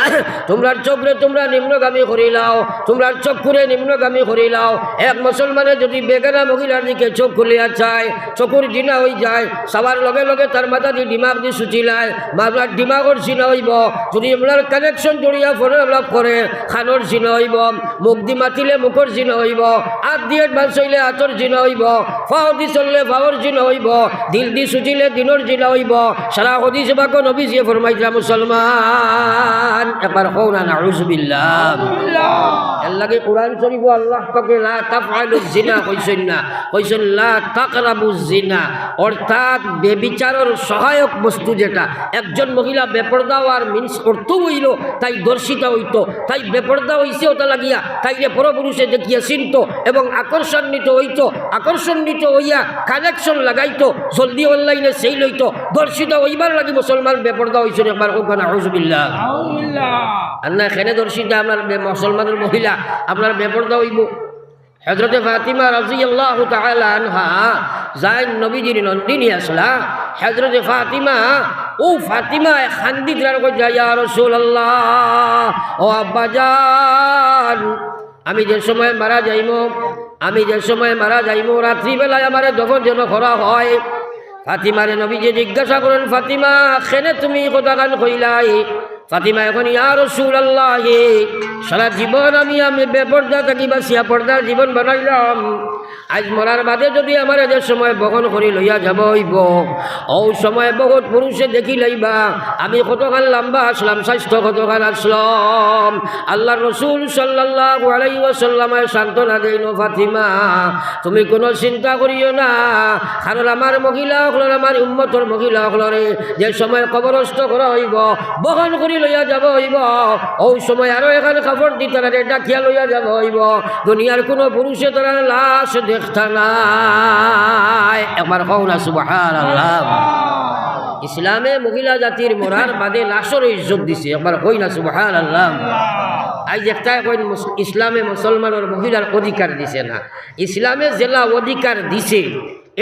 তোমরা চোখরে তোমরা নিম্নগামী করিলাও, তোমরা চক্ষুরে নিম্নগামী করিলাও। এক মুসলমানে যদি বেগানা মহিলার দিকে চোখ খুলিয়া চায়, চকুর জিনা হয়ে যায়, সবার লগে লগে তার মাথা দিয়ে ডিমাগ দিয়ে সুচিলায়, মামলার ডিমাগর জিনা হইব। যদি আপনার কানেকশন জড়িয়া ফোনে লাভ করে, খানোর জিনা হইব, মুখ দি মাতিলে মুখর জিনা হইব, হাত দিয়ে বাস হইলে হাতর জিনা হইব, ফাও দি চললে ফাওর জিনা হইব, দিল দি সুচিলে দিনর জিনা হইব। সারা হদিস বাক নবী যে ফরমাইছিলা মুসলমান, একবার কও না নাউযুবিল্লাহ। এর লাগে কোরআন শরীফ আল্লাহ পাকে লা তাফআলুজ জিনা কইছেন না, কইছেন লা তাকরাবুজ জিনা, অর্থাৎ বেবিচারের সহায়ক বস্তু যেটা। একজন মহিলা বেপর্দা হওয়ার মিন্স অর্থ হইল তাই দর্শিতা হইত, তাই বেপর্দা হইছে ওটা লাগিয়া তাইলে পরপুরুষে দেখিয়া চিনত এবং আকর্ষণিত হইত, আকর্ষণিত হইয়া কানেকশন লাগাইতো, জলদি অনলাইনে সেই লইতো, দর্শিত হইবার লাগি মুসলমান বেপর্দা হইছেন। একবার ওখানে নাউযুবিল্লাহ। আর না এখানে দর্শিতা আপনার মুসলমানের মহিলা আপনার বেপর্দা হইব। হযরতে ফাতিমা রাদিয়াল্লাহু তাআলা আনহা জাইন নবীজির নন্দিনী আসলা। হযরতে ফাতিমা ও ফাতিমা খান্দি দিলার কই যায়, ইয়া রাসূলুল্লাহ, ও আব্বাজান, আমি যে সময় মারা যাইমো, আমি যে সময় মারা যাইমো, রাত্রিবেলায় আমারে দফন যেন করা হয়। ফাতিমারে নবীজি জিজ্ঞাসা করেন, ফাতিমা কেনে তুমি কথা গান কইলাই? ফাতিমা এখন, ইয়া রাসূলুল্লাহ, সারা জীবন আমি বেপর্দা থাকি বাসিয়া পর্দার জীবন বানাইলাম, আজ মরার বাদে যদি আমার যে সময় বহন করি লইয়া যাব হইব, ও সময় বহুত পুরুষে দেখি লইবা আমি কতখান লম্বা আসলাম, স্বাস্থ্য কতখান আসলাম। আল্লাহ রসুল সাল্লাল্লাহু আলাইহি ওয়াসাল্লামের সান্ত্বনা দেন, ফাতিমা তুমি কোনো চিন্তা করিও না, কারণ আমার মহিলা হকলর, আমার উম্মতর মহিলা হকলরে যে সময় কবরস্থ করা হইব, বহন করি লইয়া যাব হইব, ও সময় আরো এখানে খবর দি তারা ডাকিয়া লইয়া যাব হইব। দুনিয়ার কোনো পুরুষে তারা লাশ দেখতা নাই। একবার কও না সুবহানাল্লাহ। ইসলামে মহিলা জাতির মরার বাদে লাশের ইজ্জত দিছে, একবার কই না সুবহানাল্লাহ। আজ একটাই কই ইসলামে মুসলমানের মহিলার অধিকার দিছে না, ইসলামে জেলা অধিকার দিছে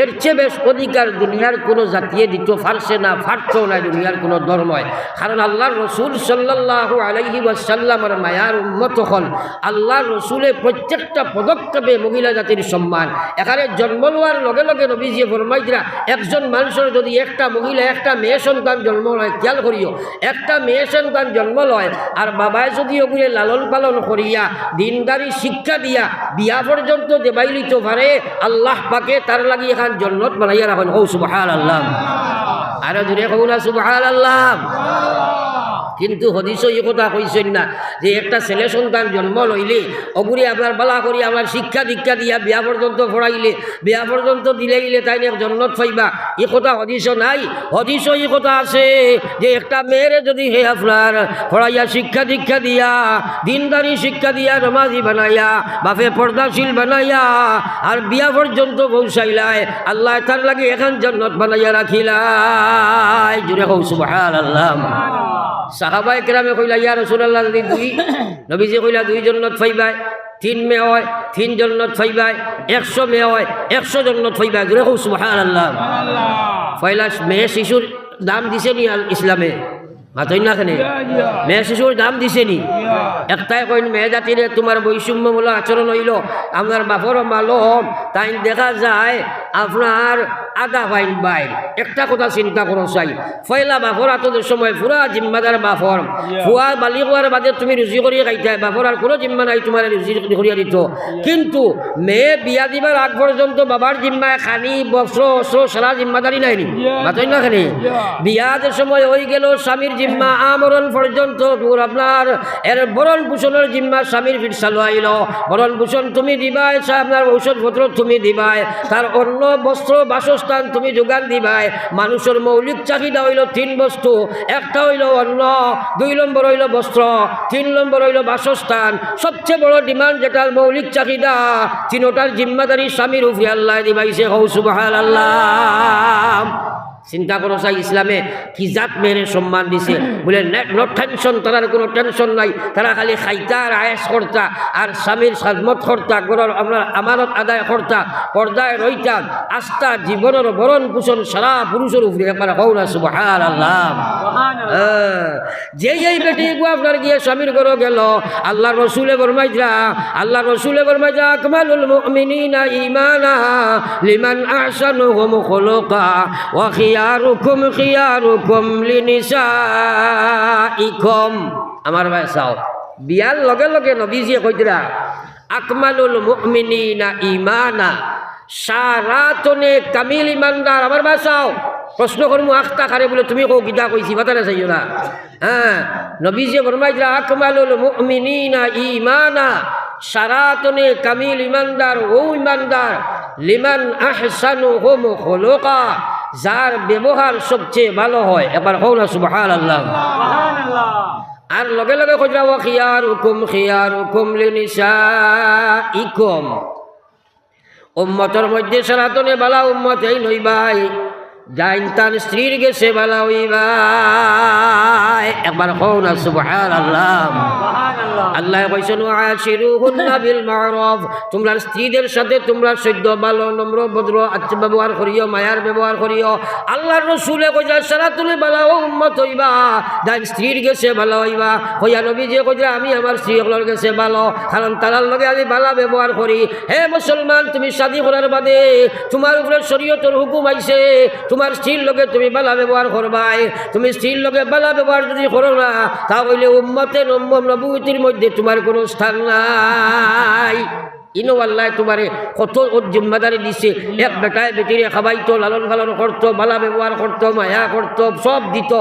এর চেয়ে বেশ অধিকার দুনিয়ার কোনো জাতিয়ে দিতে পারছে না, পারছেও না দুনিয়ার কোনো ধর্ময়। কারণ আল্লাহর রসুল সাল্লাল্লাহু আলাইহি ওয়াসাল্লামের মায়ার উম্মত হল আল্লাহর রসুলের প্রত্যেকটা পদক্ষেপে মহিলা জাতির সম্মান। এখানে জন্ম লওয়ার লগে লগে নবীজি ফরমাইছিলেন একজন মানুষের যদি একটা মহিলা একটা মেয়ে সন্তান জন্ম লয়, খেয়াল করিও, একটা মেয়ে সন্তান জন্ম লয় আর বাবায় যদি ওগুলো লালন পালন করিয়া দিনদারি শিক্ষা দিয়া বিয়া পর্যন্ত দেবাই লিতে পারে, আল্লাহ পাকে তার লাগি এখান জন্নত বানাইয়া রাখেন। ও সুবহানাল্লাহ, আরো জোরে কও না সুবহানাল্লাহ। কিন্তু হদিস এই কথা কইছেন না যে একটা ছেলে সন্তান জন্ম লইলে অগুরি আপনার বালা করি আমার শিক্ষা দীক্ষা দিয়া বিয়া পর্যন্ত পড়াইলে বিয়া পর্যন্ত দিলে গেলে তাই জন্নত পাইবা, এই কথা হদিস নাই। হদিস এই কথা আছে যে একটা মেয়েরে যদি হে আপনার পড়াইয়া শিক্ষা দীক্ষা দিয়া দিনদারি শিক্ষা দিয়া নমাজি বানাইয়া বাপে পর্দাশীল বানাইয়া আর বিয়া পর্যন্ত পৌঁছাইলাই, আল্লাহ তার লাগে এখন জন্নত বানাইয়া রাখিলাই। জুড়ে কও সুবহানাল্লাহ। সাহাবায়ে কেরামে কইলা ইয়া রাসূলুল্লাহ যদি দুই নবীজি কইলা 2 জন্নত পাইবাই, 3 মেয়ে হয় 3 জন্নত পাইবাই, 100 মেয়ে হয় 100 জন্নত পাইবাই। জোরে কও সুবহানাল্লাহ। পয়লা মেয়ে শিশুর দাম দিছে নি ইসলামে? মাতই না কেন মেয়ে শিশুর দাম দিছে নি? একটাই কইন মেয়ে জাতিরে তোমার বৈষম্যমূলক আচরণ হইল আপনার বাপর মালম তাই দেখা যায় আপনার আধা ফাইন বাইর। একটা কথা চিন্তা করো চাই, পয়লা বাপর আতদের সময় পুরা জিম্মাদার বাপর, ফুয়া বালি হওয়ার বাদে তুমি রুজি করিয়ে খাইতে বাপর আর কোনো জিম্মা নাই তোমার রুজি করিয়া দিত। কিন্তু মেয়ে বিয়া দিবার আগ পর্যন্ত বাবার জিম্মায় খানি বস্ত্র অস্ত্র সারা জিম্মাদারি নাই নি? মাতই না কেন বিয়াদের সময় হয়ে গেল স্বামীর জিম্মা আমরণ পর্যন্ত আপনার এর বরণ পোষণের জিম্মা স্বামীর ফির চালু আইল। বরণ পোষণ তুমি দিবাই, আপনার ঔষধপত্র তুমি দিবাই, তার অন্য বস্ত্র বাসস্থান তুমি যোগান দিবাই। মানুষের মৌলিক চাহিদা হইল 3 বস্তু, একটা হইল অন্ন, 2 নম্বর হইল বস্ত্র, 3 নম্বর হইল বাসস্থান। সবচেয়ে বড় ডিমান্ড যেটা মৌলিক চাহিদা, 3টার জিম্মাদারি স্বামীর উপরে আল্লাহ দিবাইছে। হৌ সুবহানাল্লাহ। চিন্তা করো চাই ইসলামে কি জাত মেয়েরে সম্মান দিছে। বলে নো টেনশন, তার কোনো টেনশন নাই, তারা খালি খাইতা আর আয়েস করতা আর স্বামীর সাজমত করতা, গরর আপনার আমানত আদায় করতা, পর্দায় রইতা, আস্থা জীবনের ভরণ পোষণ সারা পুরুষের উপরে একবার হও না সুবহানাল্লাহ। যেই এই বেটি আপনার গিয়ে স্বামীর ঘরে গেল, আল্লাহ রসুলে ফরমাইরা আকমালুল মুমিনিনা ঈমানা লিমান আহসানুহুম খুলুকা ওয়া খিয়ারুকুম লিনিসাইকুম। আমার ভাই চাও বিয়ার লগে লগে নবীজিয়ে কইতরা আকমালুল মুমিনিনা ঈমানা, সারাতনে কামিল ইমানদার। আমার ভাই চাও প্রশ্ন করমু আখতা খারে বলে তুমি কো গীতা কইছি বাতারে চাইও না। হ্যাঁ, নবীজিয়ে ফরমাইতরা আকমালুল মুমিনিনা ঈমানা, সারাতনে কামিল ইমানদার ও ইমানদার লিমান আহসানুহুম খুলুকা, যার ব্যবহার সবচেয়ে ভালো হয়। এবার হও না সুবহানাল্লাহ। আর লগে লগে কইরা ওয়া খিয়ারুকুম লিনিসাইকুম, উম্মতের মধ্যে সারাতনে বালা উম্মত এই নই ভাই, যাইন তার স্ত্রীর গেছে বালা হইবাই। একবার হও না সুবহানাল্লাহ। আল্লাহ কইছেন আশিরুহুন্না বিল মারুফ, তোমরা স্ত্রীদের সাথে তোমরা সদ্য ভালো নম্র ভদ্র আচ্ছা ব্যবহার করিও, মায়ার ব্যবহার করিও। আল্লাহর রাসূলে কইরা সারাতুলে ভালো উম্মত হইবা, যার স্ত্রীর গেছে ভালো হইবা। হইয়া নবীজি কইরা আমি আমার স্ত্রীগুলোর গেছে ভালো, কারণ তারার লগে আমি ভালো ব্যবহার করি। হে মুসলমান, তুমি শাদী করার বাদে তোমার উপরে শরীয়তের হুকুম আইছে, তোমার স্ত্রীর লগে তুমি ভালো ব্যবহার করবাই। তুমি স্ত্রীর লগে ভালো ব্যবহার যদি করো না, তাহলে উম্মতে নবুয়তির মধ্যে তোমার কোনো স্থান নাই। ইনো আল্লাহ তোমারে কত জিম্মাদারি দিছে। এক বেটায় বেটিরে খাবাইতো, লালন পালন করতো, ভালো ব্যবহার করতো, মায়া করতো, সব দিত,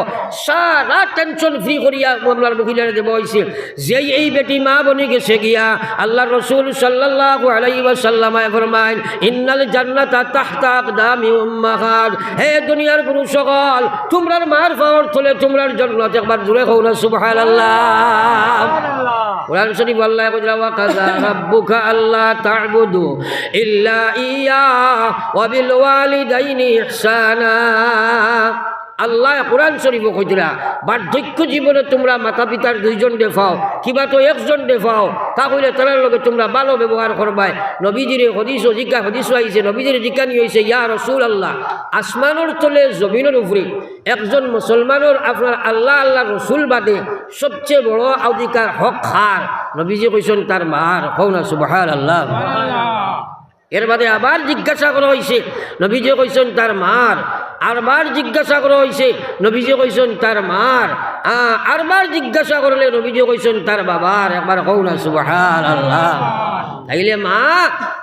সারা টেনশন ফ্রি করিয়া মামলার মহিলারে দেব হয়েছে। যেই এই বেটি মা বনি গেছে গিয়া, আল্লাহ রসুল সাল্লাল্লাহু আলাইহি ওয়াসাল্লাম ফরমায় ইন্নাল জান্নাতা তাহতা আকদামি উম্মাহাত, হে দুনিয়ার পুরুষ সকল, তোমরার মার পাওয়ার তলে তোমরার জান্নাত। একবার জোরে কও না সুবহানাল্লাহ। কুরআন শরীফ আল্লাহ কইরা ওয়া কাযা রাব্বুকা আল্লাহ তা'বুদু ইল্লা ইয়া ওয়া বিল ওয়ালিদাইনি ইহসানা। আল্লাহ কোরআন শরীফ কইতরা বার্ধক্য জীবনে তোমরা মাতা পিতার দুইজন দেখাও কিবা তো একজন দেখাও তা কইলে তার লগে তোমরা ভালো ব্যবহার করবাই নবীজির হদিস আইছে নবীজির জিজ্ঞানি হয়েছে ইয়া রাসূলুল্লাহ আসমানের তলে জমিনের উপরে একজন মুসলমানের আপনার আল্লাহ আল্লাহ রসুল বাদে সবচেয়ে বড় অধিকার হক খার নবীজি কইছেন তার মার কও না সুবহানাল্লাহ। এর বাদে আবার জিজ্ঞাসা করা হয়েছে নবীজি কইছেন তার মার আরবার জিজ্ঞাসা করা হয়েছে নবীজি কইছেন তার মার আরবার জিজ্ঞাসা করলে নবীজি কইছেন তার বাবার একবার কও না সুবহানাল্লাহ। তাইলে মা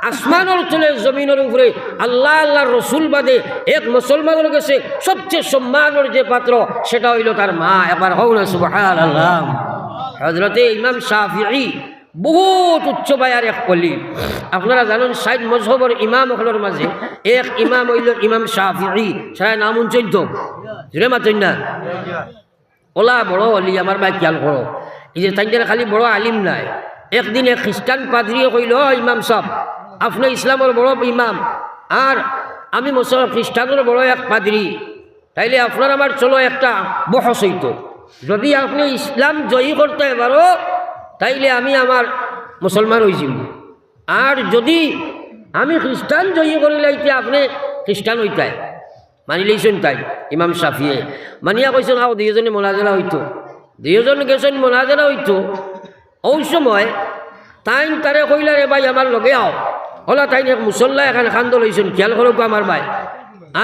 আসমানের তলে জমিনের উপরে আল্লাহ আল্লাহর রসুল বাদে এক মুসলমানের কাছে সবচেয়ে সম্মানের যে পাত্র সেটা হইল তার মা একবার কও না সুবহানাল্লাহ। হযরতে ইমাম শাফিঈ বহুত উচ্চ বায়ার এক কলি আপনারা জানেন ৬০ মযহবের ইমাম হলোর মাঝে এক ইমাম হইল ইমাম শাফিঈ সারা নাম উঞ্চন তো জুড়ে মাতেন না ওলা বড় অলি আমার ভাই খেয়াল করো এই যে তাইদের খালি বড় আলিম নাই একদিন এক খ্রিস্টান পাদ্রিয়ে কইল ইমাম সাহেব আপনি ইসলামের বড় ইমাম আর আমি মুসলমান খ্রিস্টানের বড় এক পাদ্রি তাইলে আপনার আমার চলো একটা বহস হইতো যদি আপনি ইসলাম জয়ী করতে পারো তাইলে আমি আমার মুসলমান হয়েছি আর যদি আমি খ্রিস্টান জয়ী করিলাইতে আপনি খ্রিস্টান হইতাই মানি লইছেন তাই ইমাম শাফিয়ে মানিয়া কইছেন আও দুইজনে মোনাজারা হইতো দুইজন গেছেন মোনাজারা হইতো ওই সময় তাইন তারে কইলা রে ভাই আমার লগে আও ওলা তাইন এক মুসল্লা এখানে খান্দ লইছেন খেয়াল করো আমার ভাই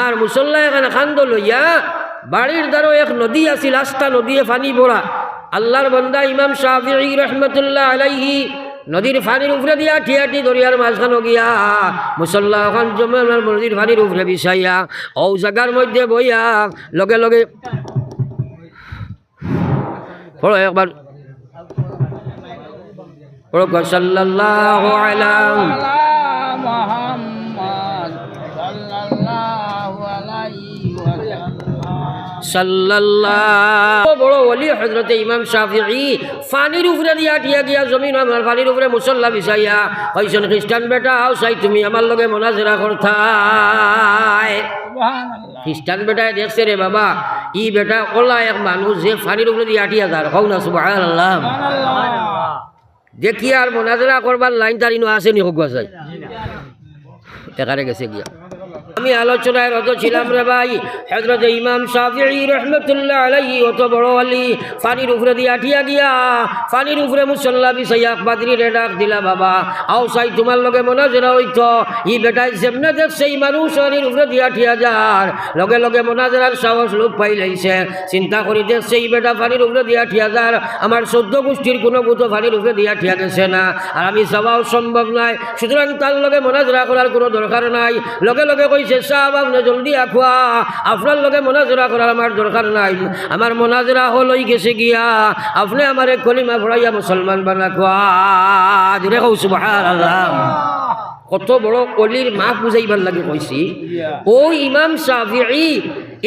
আর মুসল্লা এখানে খান্দ লইয়া বাড়ির দ্বারও এক নদী আছিল আস্তা নদীয়ে পানি ভরা আল্লাহর বান্দা ইমাম শাফিঈ রহমতুল্লাহ আলাইহি নদীর পানির উপরে দিয়া ঠিয়াটি দরিয়ার মাঝখানো গিয়া মুসল্লা খান জমে নদীর পানির উপরে বিছাইয়া ও জায়গার মধ্যে বইয়া লগে লগে পড়ো একবার পড়ো সাল্লাল্লাহু আলা মুহাম্মদ সাল্লাল্লাহু আলাইহি সাল্লাল্লাহু বড় ওলি হযরতে ইমাম শাফিঈ পানির উপরে দিয়া ঠিয়া গিয়া জমিন আমার পানির উপরে মুসল্লা বিছাইয়া কইছেন খ্রিস্টান বেটা আও চাই তুমি আমার লগে মুনাজারা করতাই সুবহানাল্লাহ। খ্রিস্টান বেটায় দেখছে রে বাবা ই বেটা ওলা এক মানুষ যে পানির উপরে দিয়া ঠিয়া যার কও না সুবহানাল্লাহ। দেখি আর মুনাজারা করবার লাইন তারিনো আসেনি হোক চাই এখানে গেছে গিয়া আমি আলোচনায় রত ছিলাম রে ভাই হযরত ইমাম শাফিঈ রাহমাতুল্লাহ আলাইহি অত বড় আলী পানির উপরে দিয়া ঠিয়া গিয়া পানির উপরে মুসল্লা বিছাইয়া পাদ্রী রে ডাক দিলা বাবা আও চাই তোমার লগে মুনাজারা হইতো ই বেটাই যেমনে দেখছে এই মানুষ পানির উপরে দিয়া ঠিয়া যার লগে লগে মুনাজারার সাহস লোক পাইলাইছে চিন্তা করি দেখছে এই বেটা পানির উপরে দিয়া ঠিয়া যার আমার ১৪ গোষ্ঠীর কোনো গুতো পানির উপরে দিয়া ঠিয়া গেছে না আর আমি যাওয়াও সম্ভব নাই সুতরাং তার লগে মুনাজারা করার কোনো দরকার নাই লগে লগে কইছে সাহেব আপনি জলদি আখুয়া আপনার লগে মুনাজারা করার আমার দরকার নাই আমার মুনাজারা হলই গেছে গিয়া আপনি আমার কলিমা পড়াইয়া মুসলমান বানা খুয়া জোরে কও সুবহানাল্লাহ। কত বড় অলির মা বুঝাইবার লাগে কইছি ও ইমাম শাফিঈ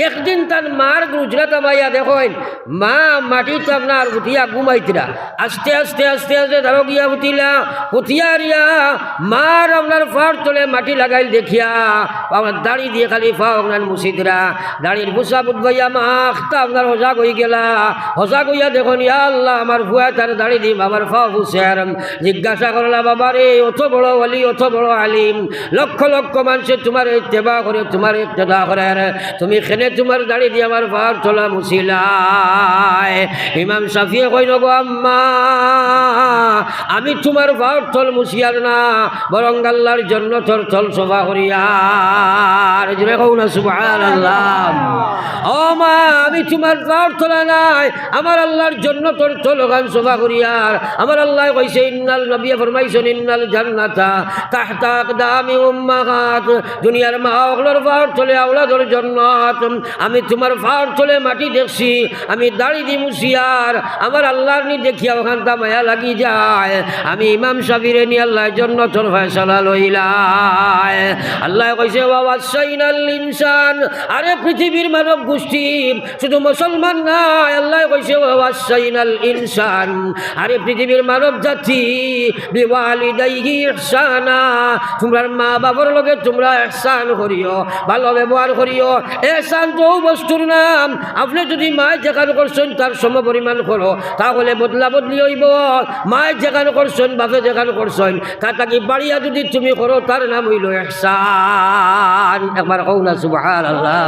একদিন তার মার গুজরাত বাইয়া দেখেন মা মাটিতে আপনার উঠিয়া ঘুমাইতিরা আস্তে আস্তে আস্তে আস্তে ধরো গিয়া উঠিলা উঠিয়া রিয়া মার আপনার ফার তলে মাটি লাগাইল দেখিয়া আপনার দাড়ি দিয়ে খালি ফা আপনার মুসিদরা দাড়ির বুসা বুধবাইয়া মা আখতা আপনার হজা হয়ে গেলা হজা হইয়া দেখুন ইয়া আল্লাহ আমার ভুয়া তার দাড়ি দিম আমার ফা বুসের জিজ্ঞাসা করলা বাবা রে অত বড় অলি অত বড় আলিম লক্ষ লক্ষ মানুষের তোমার ইত্তেবা করে তোমার ইক্তদা করে তুমি খেনে তোমার দাড়ি দিয়ে আমার ভার চলা মুছিলাই ইমাম শাফিঈ কইল গো আম্মা আমি তোমার ভার থল মুছিয়ার না বরং আল্লাহর জন্য তোর থল সভা করিয়ার জুড়ে কও না সুবহানাল্লাহ। ও মা আমি তোমার ভার তোলা নাই আমার আল্লাহর জন্য তোর থল গান সভা করিয়ার আমার আল্লাহ কইছে ইন্নাল নবী ফরমাইছেন ইন্নাল জান্নাতা তাহতা আকদামি উম্মাহাত দুনিয়ার মা ওগুলোর ভার তোলে আওলাদর জান্নাত আমি তোমার ফার চলে মাটি দেখছি আমি দাড়ি দি মুছিয়ার আমার আল্লাহর নি দেখিয়া ওখানটা মায়া লাগি যায় আমি ইমাম শাফিঈ নি আল্লাহর জন্য তোর ফয়সালা লইলাই আল্লাহ কইছে ওয়াসাইনাল ইনসান আরে পৃথিবীর মানব গোষ্ঠী শুধু মুসলমান না আল্লাহ কইছে ওয়াসাইনাল ইনসান আরে পৃথিবীর মানব জাতি বিওয়ালিদাইহি ইহসানা তোমরা মা বাবার লগে তোমরা ইহসান করিও ভালো ব্যবহার করিও এসা সন্তান তো বস্তুর নাম। আপনি যদি মায় যেখানে করছেন তার সম পরিমাণ করো, তাহলে বদলা বদলি হইব। মায় যেখানে করছেন বাপে যেখানে করছেন তার তাকে বাড়িয়া যদি তুমি করো তার নাম হইল ইহসান। একবার কও না সুবহানাল্লাহ।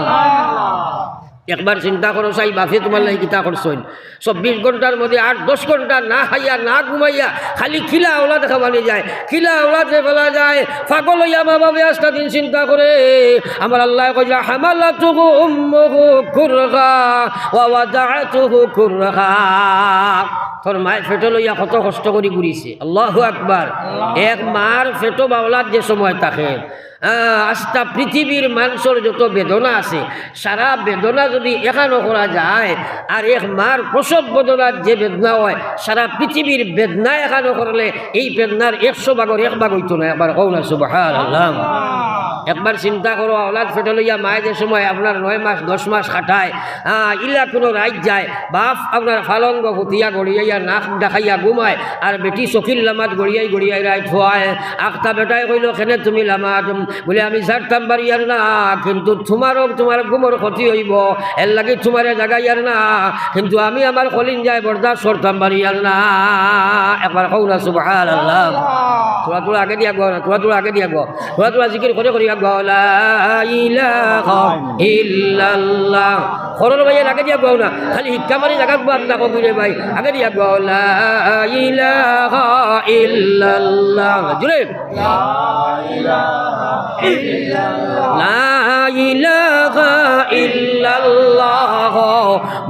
একবার চিন্তা করো চাই বাপে তোমার লাগে কিতা করছেন 24 ঘন্টার মধ্যে 8-10 ঘন্টা না খাইয়া না ঘুমাইয়া খালি খিলা ওলা দেখা মানে যায়, খিলা ওলাতে ফেলা যায়। পাগল হইয়া মা বাপে আস্তা দিন চিন্তা করে। আমার আল্লাহ কইলা হামালাতুহু উম্মুহু কুরহা ওয়া ওয়াদাআতুহু কুরহা। তোর মায়ের ফেটো লইয়া কত কষ্ট করে ঘুরিছে। আল্লাহু আকবার। এক মার ফেটো বাউলার যে সময় থাকে আস্তা পৃথিবীর মানুষের যত বেদনা আছে সারা বেদনা যদি এখানো করা যায়, আর এক মার প্রসব বেদনার যে বেদনা হয় সারা পৃথিবীর বেদনা এখানো করলে এই বেদনার 100 ভাগের 1 ভাগ হইতো না। একবার কও না সুবহানাল্লাহ। একবার চিন্তা করো আওলাদ ফেটে লইয়া মায়ে যে সময় আপনার 9 মাস 10 মাস খাটায়, ইলা কোনো রাইত যায়, বাপ আপনার ফালঙ্গ ফুটিয়া গড়িয়াইয়া নাক দেখাইয়া ঘুমায়, আর বেটি চকির লামাত গড়িয়াই রাইত হওয়ায়। আখতা বেটাই কইল কেনে তুমি লামাত, বলে আমি ছাড়তাম বাড়িয়ার না, কিন্তু তোমার ঘুমর ক্ষতি হইব, এর লাগে তোমারে জাগাইয়ার না, কিন্তু আমি আমার কলিন যায় বরদাস্ত করতাম বাড়িয়ার না। একবার কও না সুবহানাল্লাহ। তোরা আগে দিয়া গো, তোরা আগে দিয়া গো, তোরা জিকির করে করিয়া গো লা ইলাহা ইল্লাল্লাহ। খরর ভাই আগে দিয়া গো না, খালি হিক্কা মারি জায়গা বাদ না কবিরে ভাই, আগে দিয়া গো লা ইলাহা ইল্লাল্লাহ। জুড়ে লা ইলাহা ইল্লাল্লাহ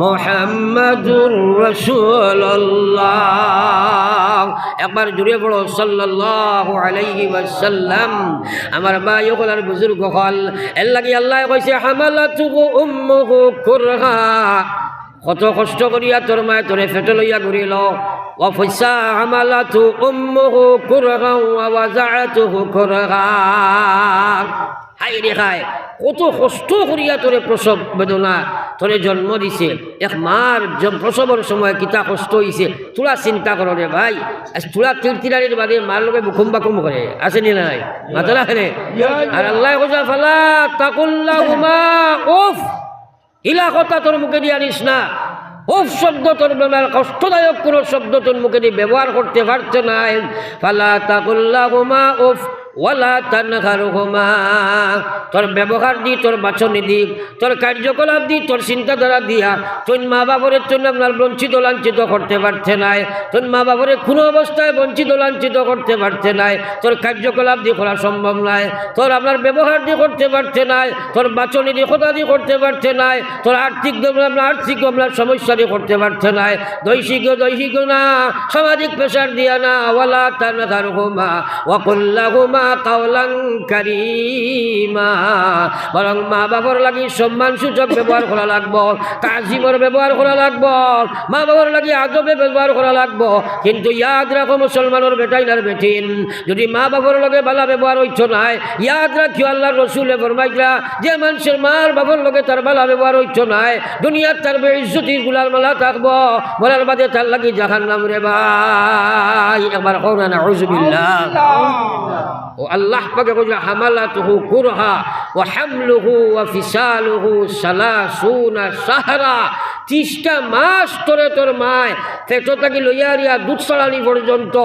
মুহাম্মাদুর রাসূলুল্লাহ। একবার জুড়ে পড়ো সাল্লাল্লাহু আলাইহি ওয়াসাল্লাম। আমার ভাই ওগুলার বুজুর্গ হল এর লাগি আল্লাহ কইছে হামালাতুহু উম্মুহু কুরহা। কত কষ্ট করিয়া তোর মায় তোরে ফেটে লইয়া ঘুরিল। ওয়া ফাসা হামালাতু উম্মুহু কুরহা ওয়া ওয়াজাআতুহু কুরহা। হাই রে হাই, কত কষ্ট করিয়া তোরে প্রসব বেদনা তোরে জন্ম দিছে। এক মার প্রসবের সময় কিতা কষ্ট হইছে তোরা চিন্তা করো রে ভাই। তোরা তিরতিরানির বাদে মার লোকে বুকুম বাকুম করে আসেনি নাই মাতারা হেনে। আর আল্লাহ কইছে ফালা তাকুল্লাহুমা উফ, ইলা কথা তোর মুখে দিয়ে আনিস না। উফ শব্দ তোর কষ্টদায়ক কোনো শব্দ তোর মুখে দিয়ে ব্যবহার করতে পারছে না। ফালা তাকুল্লাহুমা উফ ওয়ালা তানহারহুমা। তোর ব্যবহার দি, তোর বাছনি দিক, তোর কার্যকলাপ দি, তোর চিন্তাধারা দিয়া তোর মা বাবরে তোর আপনার বঞ্চিত লাঞ্ছিত করতে পারছে নাই। তোর মা বাবরে কোনো অবস্থায় বঞ্চিত লাঞ্ছিত করতে পারছে নাই। তোর কার্যকলাপ দিয়ে করা সম্ভব নাই, তোর আপনার ব্যবহার দিয়ে করতে পারছে নাই, তোর বাছনি দিয়ে কথা দিয়ে করতে পারছে নাই, তোর আর্থিক আপনার সমস্যা দিয়ে করতে পারছে নাই। দৈহিক না, সামাজিক প্রেশার দিয়া না। ওয়ালা তানহারহুমা ওয়া কুল্লাহুমা কাওলান কারীমা। বরং মা বাবার লাগি সম্মান সূচক ব্যবহার করা লাগবো, তাজিমের ব্যবহার করা লাগবো, মা বাবার লাগি আদবে ব্যবহার করা লাগবো। কিন্তু ইয়াদ রাখো মুসলমানের বেটাই আর বেটিন, যদি মা বাবার লগে ভালো ব্যবহার হইছ নাই, ইয়াদ রাখিও আল্লাহর রাসূলে ফরমাইলা যে মানুষের মার বাবার লগে তার ভালো ব্যবহার হইছ নাই, দুনিয়ার তার বেইজ্জতির গুলার মালা থাকবো, মরার বাদে তার লাগি জাহান্নাম রে ভাই। একবার কও না নাউযুবিল্লাহ। ও আল্লাহ পাকে কইলা হামালাতুহু কুরহা ওয়া হামলুহু ওয়া ফিসালুহু সালাসুনা শাহরা। 30টা মাস তোরে তোর মায় পেটো থাকি লইয়া দুধ ছড়ানি পর্যন্ত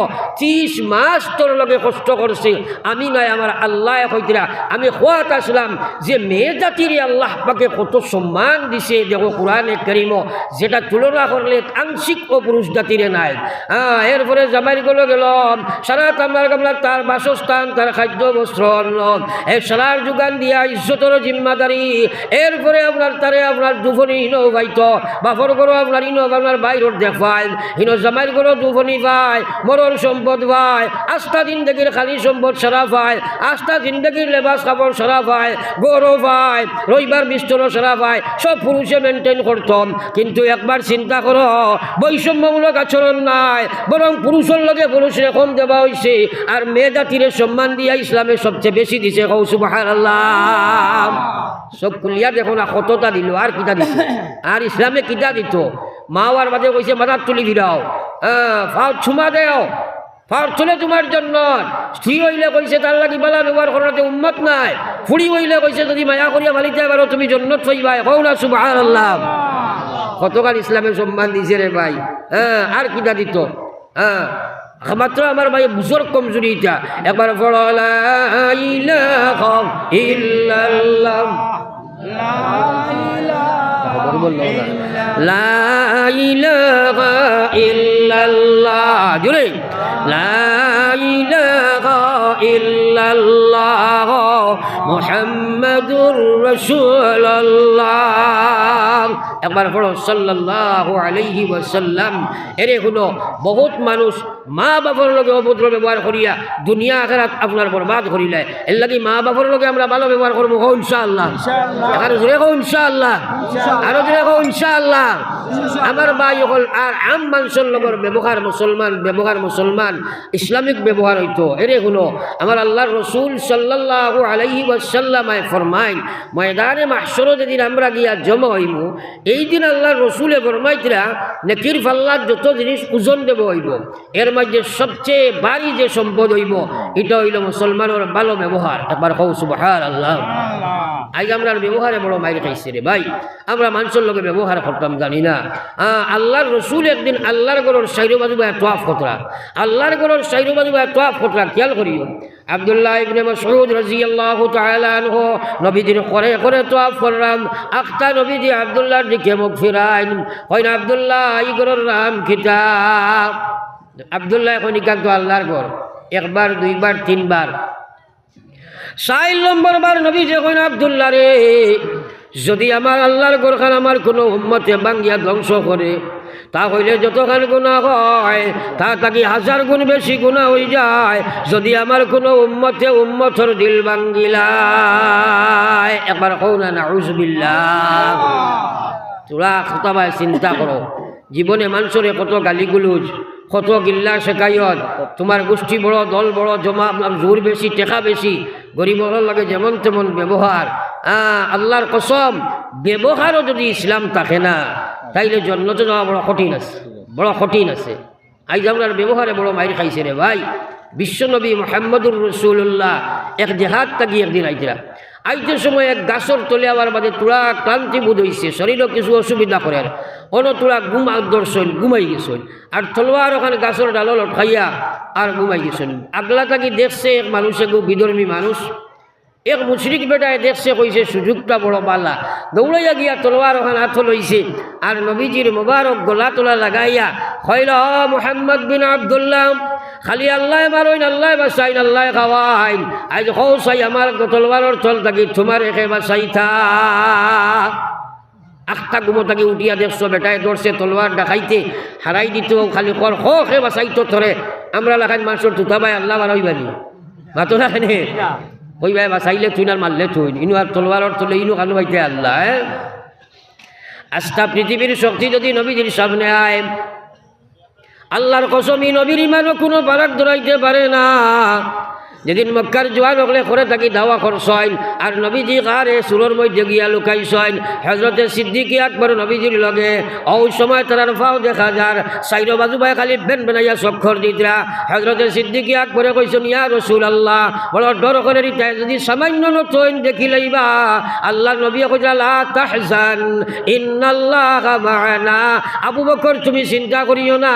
30 মাস তোর লগে কষ্ট করছে। আমি নাই, আমার আল্লাহ কইতরা আমি খোয়াত আসলাম যে মেয়ে জাতির আল্লাহ পাকে কত সম্মান দিছে দেখো কোরআনে কারীম, যেটা তুলনা করলে আংশিক ও পুরুষ জাতিরে নাই। এরপরে জামাইর গেল সারা কামলার তার বাসস্থান, তার খাদ্য বস্ত্র অন্ন এই সারার যোগান দিয়া ইজ্জতর জিম্মাদারি। এরপরে আপনার তারে আপনার দুফনি ইনো ভাইত বাপর করো আপনার ইনো আপনার বাইরের দেখায়, ইনো জামাইর করো দুফনি ভাই, মরর সম্পদ ভাই, আস্থা জিন্দগির খালি সম্পদ সারা ভাই, আস্থা জিন্দগির লেবাস কাপড় সারা ভাই, গরো ভাই, রবিবার বিস্তর সারা ভাই, সব পুরুষে মেনটেন করতাম। কিন্তু একবার চিন্তা করো বৈষম্যমূলক আচরণ নাই, বরং পুরুষের লগে পুরুষের কম দেওয়া হয়েছে, আর মেয়ে জাতিরে সম্মান দিয়া ইসলামে সবচেয়ে বেশি দিছে। কও সুবহানাল্লাহ। সব কুলিয়া দেখো না কতটা দিল, আর কিতা দিত, আর ইসলামে কিতা দিত। মা আর বাদে কইছে মাথার তুলি দিলাও, ফাও ছুমা দেও, ফার চলে তোমার জন্য। স্ত্রী হইলে কইছে তার লাগি বালা ব্যবহার করাতে উম্মত নাই। ফুড়ি হইলে কইছে যদি মায়া করিয়া ভালিতে পারো তুমি জন্নত পাইবা। কও না সুবহানাল্লাহ। কতকাল ইসলামের সম্মান দিছে রে ভাই। হ্যাঁ, আর কিটা দিত? হ্যাঁ, মাত্র আমার ভাই বুঝর কমজোরি এটা। একবার পড়ো লা ইলাহা ইল্লাল্লাহ, লা ইলাহা ইল্লাল্লাহ, জোরে লা ইলাহা ইল্লাল্লাহ মুহাম্মাদুর রাসূলুল্লাহ। একবার পড়ো সাল্লাল্লাহু আলাইহি ওয়াসাল্লাম। এরে হলো বহুত মানুষ মা বাবার লগে অভদ্র ব্যবহার করিয়া দুনিয়া আখিরাত আপনার বরবাদ করিলে। এর লাগি মা বাবার লগে আমরা ভালো ব্যবহার করবো। কও ইনশাআল্লাহ। আরো জোরে কও ইনশাআল্লাহ। আরো জোরে কও ইনশাআল্লাহ। আমার ভাই হল আর আম মানুষের লগর ব্যবহার মুসলমান ইসলামিক ব্যবহার হইতো। এরে হলো আমার আল্লাহর রসুল সাল্লাল্লাহু আলাইহি ওয়াসাল্লামায় ফরমাইন, ময়দানে মাহশর যেদিন আমরা গিয়া জমা হইব, এই দিন আল্লাহর রসুলে ফরমাইতরা নেকির ফাল্লার যত জিনিস ওজন দেব হইব, এর মধ্যে সবচেয়ে ভারী যে সম্পদ হইব এটা হইল মুসলমানের ভালো ব্যবহার। একবার কও সুবহানাল্লাহ। আজ আমরা ব্যবহারে বড় মাইর খাইছে রে ভাই। আমরা মানুষের লগে ব্যবহার করতাম জানি না। আল্লাহর রসুল একদিন আল্লাহর গরুর সাইরো বাজু বা তোয়াফ কতরা, আল্লাহর গরুর সাইরো বাজু বা তোয়াফ কতরা খেয়াল করিও। আব্দুল্লাহ ইবনে মাসউদ রাদিয়াল্লাহু তাআলা আনহু নবীজির করে করে তোয়াফ করলাম। আখতা নবীজি আব্দুল্লাহর দিকে মুখ ফিরাইন, কইনা আব্দুল্লাহ এই গরুর নাম কিতা? আব্দুল্লাহ এখন ইকান্ত আল্লাহর ঘর একবার দুইবার তিনবার 4 নম্বর বার নবী যে কইনা আব্দুল্লাহ রে, যদি আমার আল্লাহর ঘরখান আমার কোনো উম্মতে ভাঙ্গিয়া ধ্বংস করে তা হইলে যতখান গুনাহ হয় তা তাকে 1000 গুণ বেশি গুনাহ হয়ে যায় যদি আমার কোনো উম্মতর দিল ভাঙ্গিলায়। একবার কও না নাউযুবিল্লাহ। তোরা খতাবায় চিন্তা করো, জীবনে মানুষরে কত গালিগুলোজ, কত গিল্লা শেখায়ত, তোমার গোষ্ঠী বড়, দল বড়, জমা জোর বেশি, টেকা বেশি, গরিবর লাগে যেমন তেমন ব্যবহার। আল্লাহর কসম, ব্যবহারও যদি ইসলাম থাকে না তাইলে জন্নতে যাওয়া বড় কঠিন আছে, বড় কঠিন আছে। আজ আমরা ব্যবহারে বড় মাইর খাইছে রে ভাই। বিশ্বনবী মুহাম্মদুর রাসূলুল্লাহ এক জেহাদ থাকি একদিন আইতে সময় এক গাছর তলে আবার বাদে তোরা ক্লান্তি বোধ হয়েছে, শরীরও কিছু অসুবিধা করে, অন্য তোরা দর্শন ঘুমাই গেছেন, আর তলোয়ার ওখানে গাছর ডাল লটকাইয়া আর ঘুমাই গেছেন। আগলা থাকি দেখছে এক মানুষে খুব বিধর্মী মানুষ, এক মুশরিক বেটায় দেখছে, কইছে সুযোগটা বড় বালা, দৌড়াইয়া গিয়া তলোয়ার ওখানে হাত লইছে আর নবীজির মোবারক গলা তোলা লাগাইয়া কইল, মুহাম্মদ বিন আব্দুল্লাহ, খালি আল্লাহ মারইন, আল্লাহ বাসাইন, আল্লাহ খাওয়াইন, আজ কৌসাই আমার তলোয়ারের তল থাকি তোমার একে বাসাইথা। আখটা গুমো থাকি উঠিয়া দেখছো বেটায় দৌড়ছে তলোয়ার দেখাইতে, হারাই দিত, খালি কর খে বাসাইতো ধরে। আমরা লাখান মানুষের তুতাবাই আল্লাহ মারইবানি মাতো না খানে ওই ভাই বাসাইলে তুই না মারলে তুই, ইনু আর তলোয়ারের তলে ইনু কানু বাইতে আল্লাহ। আস্থা পৃথিবীর শক্তি যদি নবীজির সামনে আয়, আল্লাহর কসম এই নবীর ইমানও কোনো বারাক ধরাইতে পারে না। যেদিন মক্কার জোয়ান হলে করে থাকি দাওয়া করছেন আর নবীজি কারে সুরের মধ্যে গিয়া লুকাইছেন, হজরতে সিদ্দিক আকবর নবীজির লগে ওই সময় তার ফাও দেখা যার সাইড বাজু ভাই খালি বেন বেনাইয়া সক্ষর দিতরা। হজরতে সিদ্দিক আকবরে কইছেন, ইয়া রাসূলুল্লাহ, বড় ডর করে রিতায় যদি সামান্য নতুন দেখি লইবা। আল্লাহ নবী কইলা, লা তাহজান ইন্নাল্লাহা মা'ানা, আবু বকর তুমি চিন্তা করিও না,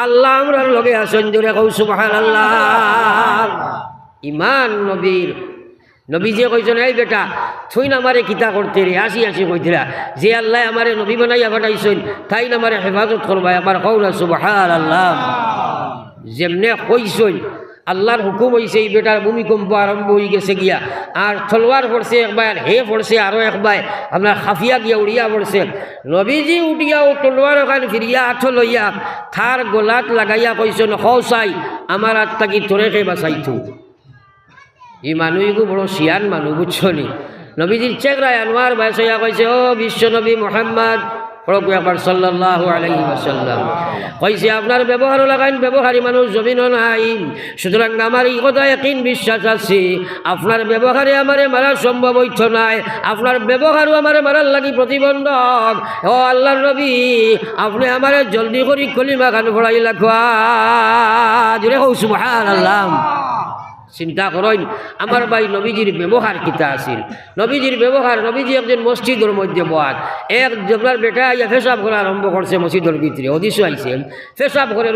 আল্লাহ আমরার লগে আছেন। জোরে কও সুবহানাল্লাহ। ইমান নবীর, নবী যে কইছেন, এই বেটা তুই না আমারে কিতা করতে রে, আসি কইতরা, যে আল্লাহ আমারে নবী বানাইয়া পাঠাইছেন তাই না আমারে হেফাজত করবা। আবার কও না সুবহানাল্লাহ। যেমনে কইছেন আল্লাহর হুকুম হয়েছে, এই বেটার ভূমিকম্প আরম্ভ হয়ে গেছে গিয়া, আর তলোয়ার পড়ছে একবার, হে পড়ছে আরও একবার, আপনার খাফিয়া গিয়া উড়িয়া পড়ছে। নবীজি উঠিয়াও তলোয়ার ওখানে ফিরিয়া আঠ লইয়া থার গোলাত লাগাইয়া কইছেন, হসাই আমার আত্মাকি তোরে কে বাঁচাইতো। এই মানুষগুলো বড় শিয়ান মানুষ, বুঝছো নি? নবীজির চেকরায় আনোয়ার বাসাইয়া কইছে, ও বিশ্ব নবী মুহাম্মদ, প্রভু একবার সাল্লাল্লাহু আলাইহি ওয়াসাল্লাম কইছে আপনার ব্যবহারও লাগাইন, ব্যবহারী মানুষ জমিনও নাই। সুতরাং আমার এই কথা একদিন বিশ্বাস আছে আপনার ব্যবহারে আমারে মারা সম্ভব হইত নাই, আপনার ব্যবহারও আমারে মারার লাগি প্রতিবন্ধক। ও আল্লাহর নবী, আপনি আমারে জলদি করে কলিমা খান পড়াই লাখা জুড়ে হোক সুবহানাল্লাহ। চিন্তা করেন আমার ভাই নবীজির ব্যবহার কিতা আছিল। নবীজির ব্যবহার, নবীজি একজন মসজিদের মধ্যে বয়াত, এক আপনার বেটা ইয়া পেশাব করা আরম্ভ করছে মসজিদের ভিতরে, হদিস আইছে পেশাব করে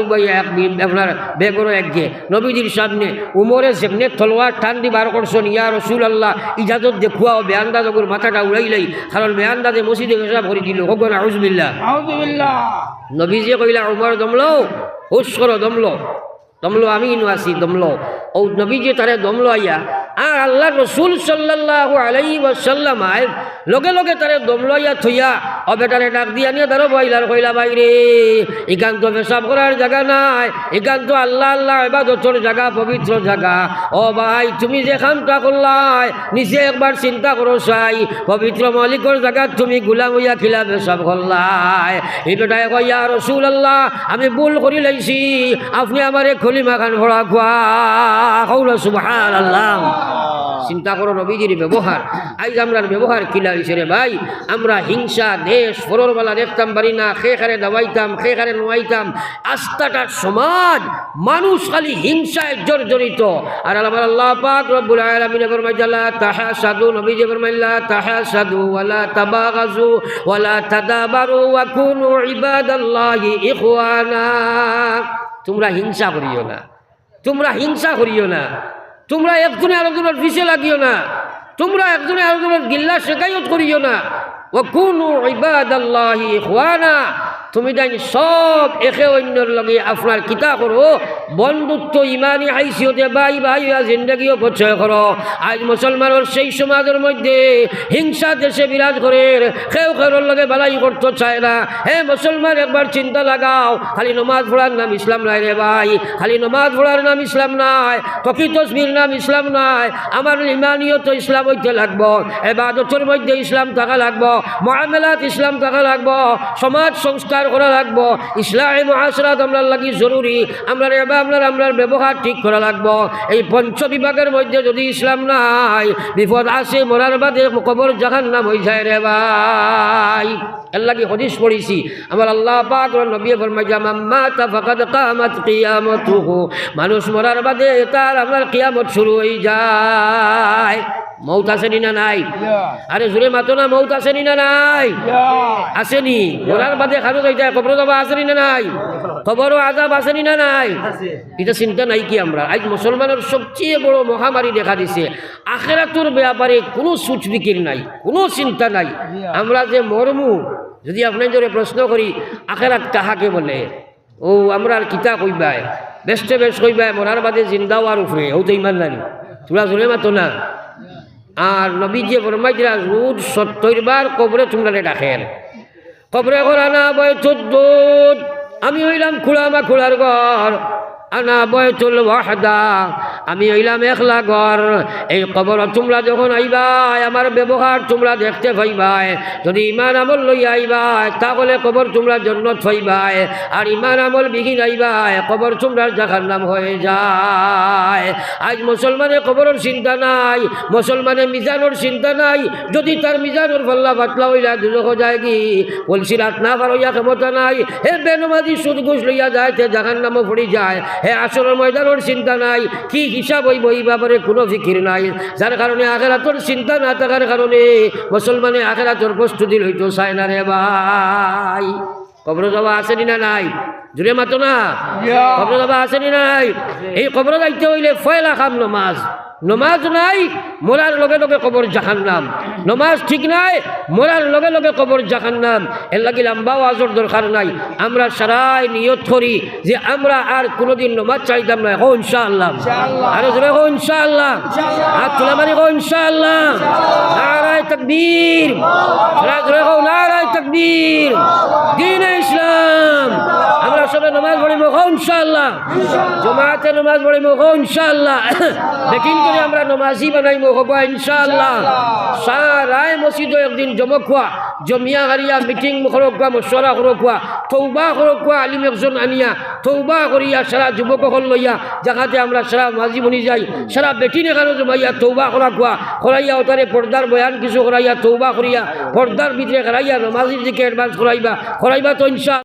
আপনার বেগরও একগে নবীজির সামনে উমরে যেমনে তলোয়ার টান দি বার করছেন, ইয়া রাসূলুল্লাহ ইজাজত দেখুয়াও বেআন্দাজ ওর মাথাটা উড়াইলাই, কারণ বেআন্দাজে মসজিদে পেশাব করে দিল। হোক না আউযুবিল্লাহ। নবীজি কইলা উমর দমলো, হুশ করো দমলো, দমলো আমি ইনু আছি দমলো। ও নবীজি তারে দমলো আইয়া আর আল্লাহ রসুল সাল্লাল্লাহু আলাইহি ওয়াসাল্লাম লগে লগে তারে দমলো আইয়া থইয়া ও বেটারে ডাক দিয়া নিয়ে তারও বইলার কইলা বাইরে এখান তো পেশাব করার জায়গা নাই, এখান তো আল্লাহ আল্লাহ ইবাদতের জায়গা, পবিত্র জায়গা। ও ভাই তুমি যে খামটা করলাই নিজে একবার চিন্তা করো চাই, পবিত্র মালিকের জায়গা তুমি গুলাম হইয়া খিলা পেশাব করলাই। এই বেটায় কয় ইয়া রাসূলুল্লাহ আমি ভুল করি লাইছি, আপনি আমারে খলিমা খান ভরা খোয়া কওলা সুবহানাল্লাহ। চিন্তা করো নবীজির ব্যবহার। আজ আমরার ব্যবহার কিলা হয়েছে রে ভাই, আমরা হিংসা দেশ ফররবালা দেখতাম পারি না, খেখারে দাবাইতাম খেখারে নোয়াইতাম। আস্থাটার সমাজ মানুষ খালি হিংসায় জর্জরিত। আর আমার আল্লাহ পাক রব্বুল আলামিন ফরমাইলেন লা তাহাসাদু, নবীজি ফরমাইলেন লা তাহাসাদু ওয়ালা তাবাগাজু ওয়ালা তাদাবারু ওয়া কুনু ইবাদাল্লাহি ইখওয়ানা। তোমরা হিংসা করিও না, তোমরা হিংসা করিও না, তোমরা একজনে আরেকজনের পিছে লাগিও না, তোমরা একজনে আরেকজনের গিল্লা শেখায়ত করিও না। ওয়া কুনু ইবাদাল্লাহি ইখওয়ানা, তুমি তাই সব একে অন্যর লগে আপনার কিতা করো বন্ধুত্ব ইমানি হাইসিয়তে ভাই ভাই জিন্দগিও পরিচয় করো। আজ মুসলমানের সেই সমাজের মধ্যে হিংসা দেশে বিরাজ করে, কেউ কেউর লগে বালাই করতে চায় না। হে মুসলমান একবার চিন্তা লাগাও, খালি নমাজ পড়ার নাম ইসলাম নাই রে ভাই, খালি নমাজ পড়ার নাম ইসলাম নাই, তকি তসবির নাম ইসলাম নাই। আমার ইমানিয়ত ইসলাম হইতে লাগবো, ইবাদতের মধ্যে ইসলাম থাকা লাগবো, মুআমালাত ইসলাম থাকা লাগবো, সমাজ সংস্কার করা লাগবো, ইসলামী মুআশরাত আমরা লাগি জরুরি। আমরা ব্যবহার ঠিক করা লাগবো। এই পঞ্চ বিভাগের মধ্যে যদি ইসলাম নাই বিপদ আছে, মরার বাদে কবর জাহান্নাম হয়ে যায় রে ভাই। এর লাগি হাদিস পড়িছি আমার আল্লাহ পাক নবী ফরমাইয়া মান মাতা ফাকাদ কামাত কিয়ামতুহু, মানুষ মরার বাদে তার আপনার কিয়ামত শুরু হয়ে যায়। মৌত আসেনি না নাই? আরে জোরে মাতো না, মৌত আসেনি না নাই? আসেনি। মরার বাদে খানো যাই যায়, কবর যাবা আসেনি না নাই? কবরও আযাব আসেনি না নাই? এটা চিন্তা নাই কি আমরা? আজ মুসলমানের সবচেয়ে বড় মহামারী দেখা দিছে, আখিরাতের ব্যাপারে কোনো সুচ ফিকির নাই, কোনো চিন্তা নাই। আমরা যে মরমু, যদি আপনার জোরে প্রশ্ন করি আখিরাত কাহাকে বলে, ও আমরা আর কিতা কইবাই, বেস্টে বেশ কইবাই মরার বাদে জিন্দা হওয়ার উপরে, ও তো ইমান নাই। তোরা জোরে মাতো না। আর নবীজি ফরমাইছিলা রোজ 70 বার কবরে তোমরা ডাকেন। কবরে ঘর আনা বয়তুদ, আমি হইলাম খুলামা খোলার ঘর, আনা বয়তুল ওয়াহদা, আমি হইলাম একলা ঘর। এই কবর তোমরা যখন আইবাই আমার ব্যবহার তোমরা দেখতে পাইবাই। যদি ইমান আমল লইয়া আইবাই তাহলে কবর তোমরা জন্নত পাইবাই, আর ইমান আমল বিহীন আইবাই কবর তোমরা জাহান্নাম হয়ে যায়। আজ মুসলমানের কবরের চিন্তা নাই, মুসলমানের মিজানোর চিন্তা নাই। যদি তার মিজানোর পাল্লা পাতলা হইলা দুজখ যায় কি বলছি রাত না পার হইয়া ক্ষমতা নাই। হে বেনমাজি সুদ ঘুষ লইয়া যায় তে জাহান্নামও পড়ি যায়। হে আসরের ময়দানের চিন্তা নাই, কি হিসাব হইব এই ব্যাপারে কোনো ফিকির নাই। যার কারণে আখিরাতের চিন্তা না থাকার কারণে মুসলমানে আখিরাতের প্রস্তুতি লইতে চায় না রে ভাই। কবর যাওয়া আসেনি না নাই? জুড়ে মাতো না। কবর যাওয়া আসেনি না নাই? এই কবর যাইতে হইলে ফয়লা খাম নমাজ, নমাজ নাই মরার লগে লগে কবর জাহান্নাম। নমাজ ঠিক নাই, মরার লগে লগে কবর জাহান্নাম। এর লাগি লম্বা ওয়াজের দরকার নাই। আমরা সারাই নিয়ত করি যে আমরা আর কোনোদিন নমাজ চাইতাম না। হো ইনশাআল্লাহ, আরে জোরে হো ইনশাআল্লাহ, হাত তোলা মানে হো ইনশাআল্লাহ। নারায়ে তাকবীর, জোরে হো নারায়ে তাকবীর। দ্বীনে ইসলাম আমরা সবাই নমাজ পড়িব হো ইনশাআল্লাহ, জামাতে নমাজ পড়িব হো ইনশাআল্লাহ। দেখেন করে আমরা নমাজি বানাই হবা ইনশাআল্লাহ সারায় মসজিদে একদিন জমক হওয়া জমিয়া হারিয়া মিটিং করবা মশলা করবা তৌবা করবা আলিম একজন আনিয়া তৌবা করিয়া সারা যুবকসকল লইয়া জায়গাতে আমরা সারা মাঝি বনি যাই সারা বেটি নেখানো জমাইয়া তৌবা করা কোয়া করাইয়া ওটারে পর্দার বয়ান কিছু করাইয়া তৌবা করিয়া পর্দার ভিতরে করাইয়া নমাজির দিকে অ্যাডভান্স করাইবা তো ইনশা